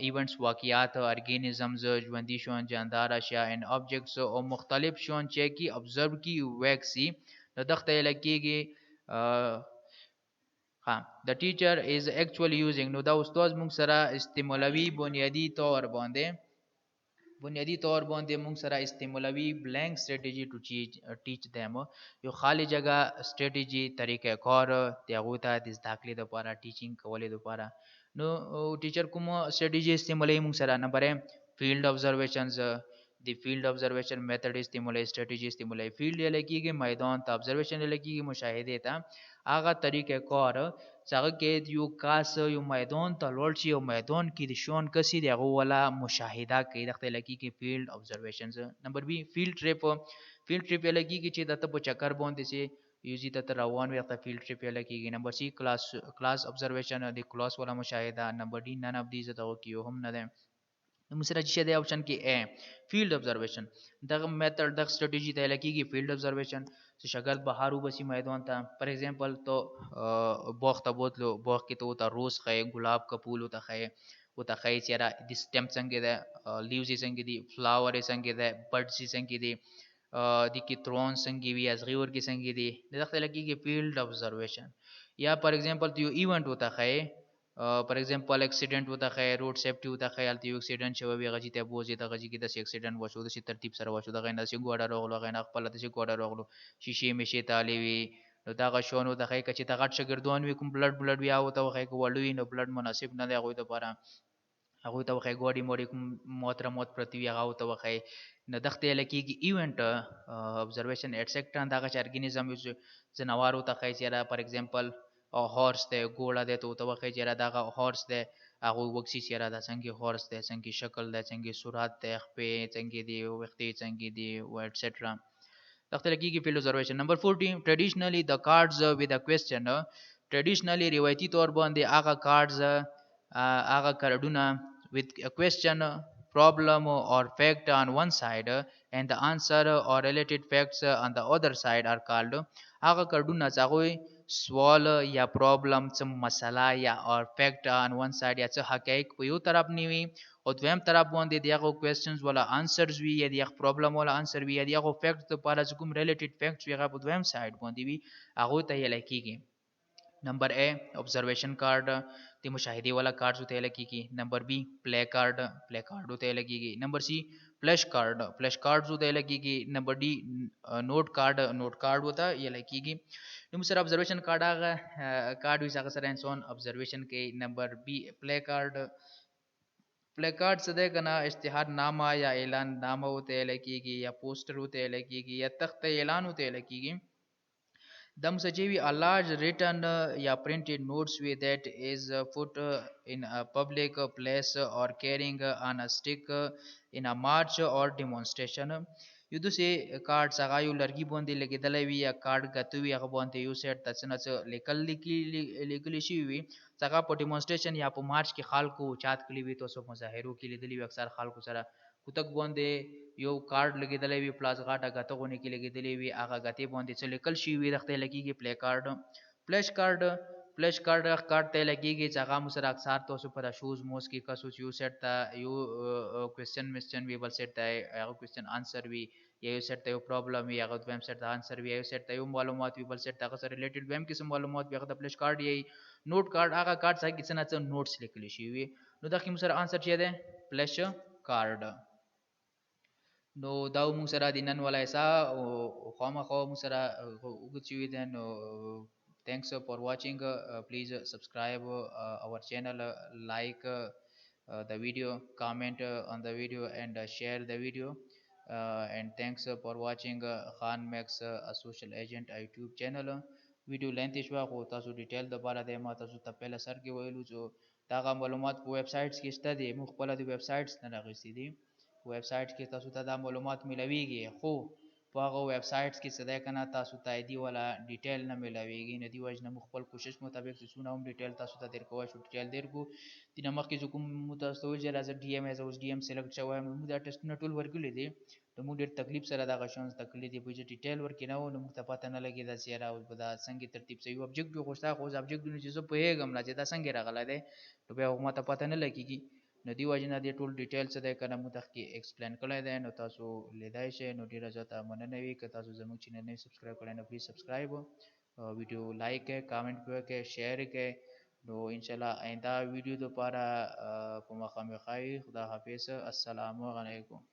ایونټس واقعیات ارګینیزمز ژوندۍ شون جاندار اشیاء ان objects او مختلف شون چې کی observe کی ویکسي د دغه لکېږي ها the teacher is actually using نو دا استاد موږ سره استعمالوي بنیادی طور باندې موږ سره استعمالوي blank strategy to teach them یو خالی جگہ strategy طریقه کار دیغه ته د زده کړې لپاره ټیچینګ کولې لپاره نو ټیچر کوم strategy استعمالوي موږ سره نمبر field observations the field observation method استعمالوي strategy استعمالوي field لکېږي میدان ته observation لکېږي مشاهده ته هغه طریقه کار څنګه کې یو کاس یو میدان ته لوړ شي او میدان کې د شون کسي دغه ولا مشاهده کوي دغه لکېږي field observations نمبر بی field trip لکېږي چې د ته په چکر باندې سي یوزي ته روان وي ته field trip لکېږي نمبر سی class observation د کلاس ولا مشاهده نمبر D none of these دغه کیو هم نه ده مسره چې د اپشن کې ا فیلډ observation دغه میتھډ دغه سټریټیجی ته لکېږي فیلډ observation چې شاګرد بهارو بسی میدان ته فار ایگزامپل تو باغ ته بوتلو باغ کې ته روز خې ګلاب کا پھول ته خې او ته خې چې را د سټم څنګه ده لیوز څنګه دي فلاور څنګه ده برډز څنګه دي د کی ترون څنګه وی از غور کې څنګه دي دغه لکېږي فیلډ observation یا فار ایگزامپل ته یو ایونت وته خې فار ایگزامپل اکسیډنٹ وته خې روډ سیفټي وته خې الته یو اکسیډنټ شوی وی غجی ته بوزي ته غجی کې د اکسیډنټ وشو د ترتیب سره وشو دغه نه سي ګوډه روغلو غنه خپل د سي ګوډه روغلو شیشې مشي تالی وی نو دا غشونو د خې کچې ته غټ شګردون وی کوم بلډ بیا وته خې کوړوي نو بلډ مناسب نه دی غوي د پاره هغه ته خې ګوډي موډي محترمات پرتی هغه ته خې نه دغه لکېږي ایونت observation ایټسیکټرا دغه ارګینیزم جنوارو ته خې چې فار ایگزامپل او هورس ته ګوړه ده ته وخه چې را دغه هورس ده هغه وکسي چې را ده څنګه هورس ده څنګه شکل ده څنګه سرعت ده خپې څنګه دی وختي څنګه دی او ایټسټرا دغه لګيږي فیلډ observation نمبر 14 traditionally the cards with a question traditionally روایتي تور باندې هغه cards هغه کارډونه with a question problem or fact on one side and the answer or related facts on the other side are called هغه کارډونه چې سوال یا پرابلم څه مسله یا اور فیکٹ on one side یا څه حقایق په یو طرف نیوي او دویم طرف باندې دغه کوېسچنز ولا انسرز وی یا دغه پرابلم ولا انسر وی یا دغه فیکټ لپاره کوم ریلیټډ فیکټس وی هغه په دویم سایډ باندې وی هغه ته یې لکېږي نمبر A observation card د مشاهده والا کارډز ته لګيږي نمبر B play card ته لګيږي نمبر C flash card ته لګيږي نمبر D note card ته یې لګيږي نو سره observation card هغه کارډ وي هغه سره انسان observation کې نمبر B play card څه ده کنه اشتهار نامه یا اعلان نامه ته لګيږي یا پوسټر ته لګيږي یا تخت اعلان ته لګيږي The Musajevi a large written या printed notes with that is put in a public place or carrying on a stick in a march or demonstration. युद्ध से कार्ड सगायु लड़की बोंदे लेके दलेवी या कार्ड गतुवी या बोंदे यू सेट तचनच लेकल लेकल शिवी सगा पो डेमोन्स्ट्रेशन या पो मार्च के खाल को चात के लिए तो सब मुजाहिरों के लिए दिली अक्सर खाल को सरा कुतक बोंदे यो कार्ड लगे दलेवी प्लस गाटा गतो होने के लगे दलेवी आगा गते बोंदे चले कल शिवी रखते लगी के प्लेश कार्ड प्लेश कार्ड कार्ड ते लगी के जगह मुसर अक्सर तो सुपर शूज मोस की कसुच यू सेट ता यू क्वेश्चन मिस्चन वी बल सेट ता क्वेश्चन आंसर वी ये सेट ता प्रॉब्लम या गत वेम सेट ता आंसर वी ये सेट ता मालूमात वी बल सेट ता कसर रिलेटेड वेम किस्म मालूमात वी गत प्लेश कार्ड ये नोट कार्ड आगा कार्ड सा किसना च नोट्स लिखली शिवी नो दा कि मुसर आंसर चाहिए दे प्लेश card no daw mong sara dinan wala isa o khama ko mong sara uguchi then thanks for watching please subscribe our channel like the video comment on the video and share the video and thanks for watching Khan Max a social agent YouTube channel video length ishwa ko tasu detail د بارا د ما tasu ته پهله سر کې ویلو چې دا معلومات په ویب سټس کې شته دي مخبل د ویب سټس نه راغلي دي ویب سټ کې تاسو ته دا معلومات ملويږي خو په هغه ویب سټس کې څه ده کنه تاسو ته دی ولا ډیټیل نه ملويږي نه دی وجنه خپل کوشش مطابق چې څونه هم ډیټیل تاسو ته درکوي شو ډیټیل درکو د نمخ کې کوم متاسو چې راز ډي ام اس اوس ډي ام سلیکټ شوی موږ دا ټیسټ نه ټول ورکړي دي د موږ ډیر تکلیف سره دا غشون تکلیف دی په ډیټیل ورکې نه و نو موږ ته پته نه لګي دا سیاره او دا څنګه ترتیب سي اوبجیکټیو خوستا خو اوبجیکټیو چې زه په هیګم نه چې دا څنګه راغله ده نو بیا موږ ته پته نه لګيږي نو دی وجنه د ټول ډیټیل څه ده کنه موږ تخکي ایکسپلین کړی دی نو تاسو لیدای شئ نو ډیره زیاته مننه وي که تاسو زموږ چینل نه سبسکرایب کړئ نو پلیز سبسکرایب ویډیو لایک کړئ کامنټ وکړئ شیر کړئ نو ان شاء الله آئنده ویډیو دوپاره په مخامخ خدا حافظ السلام علیکم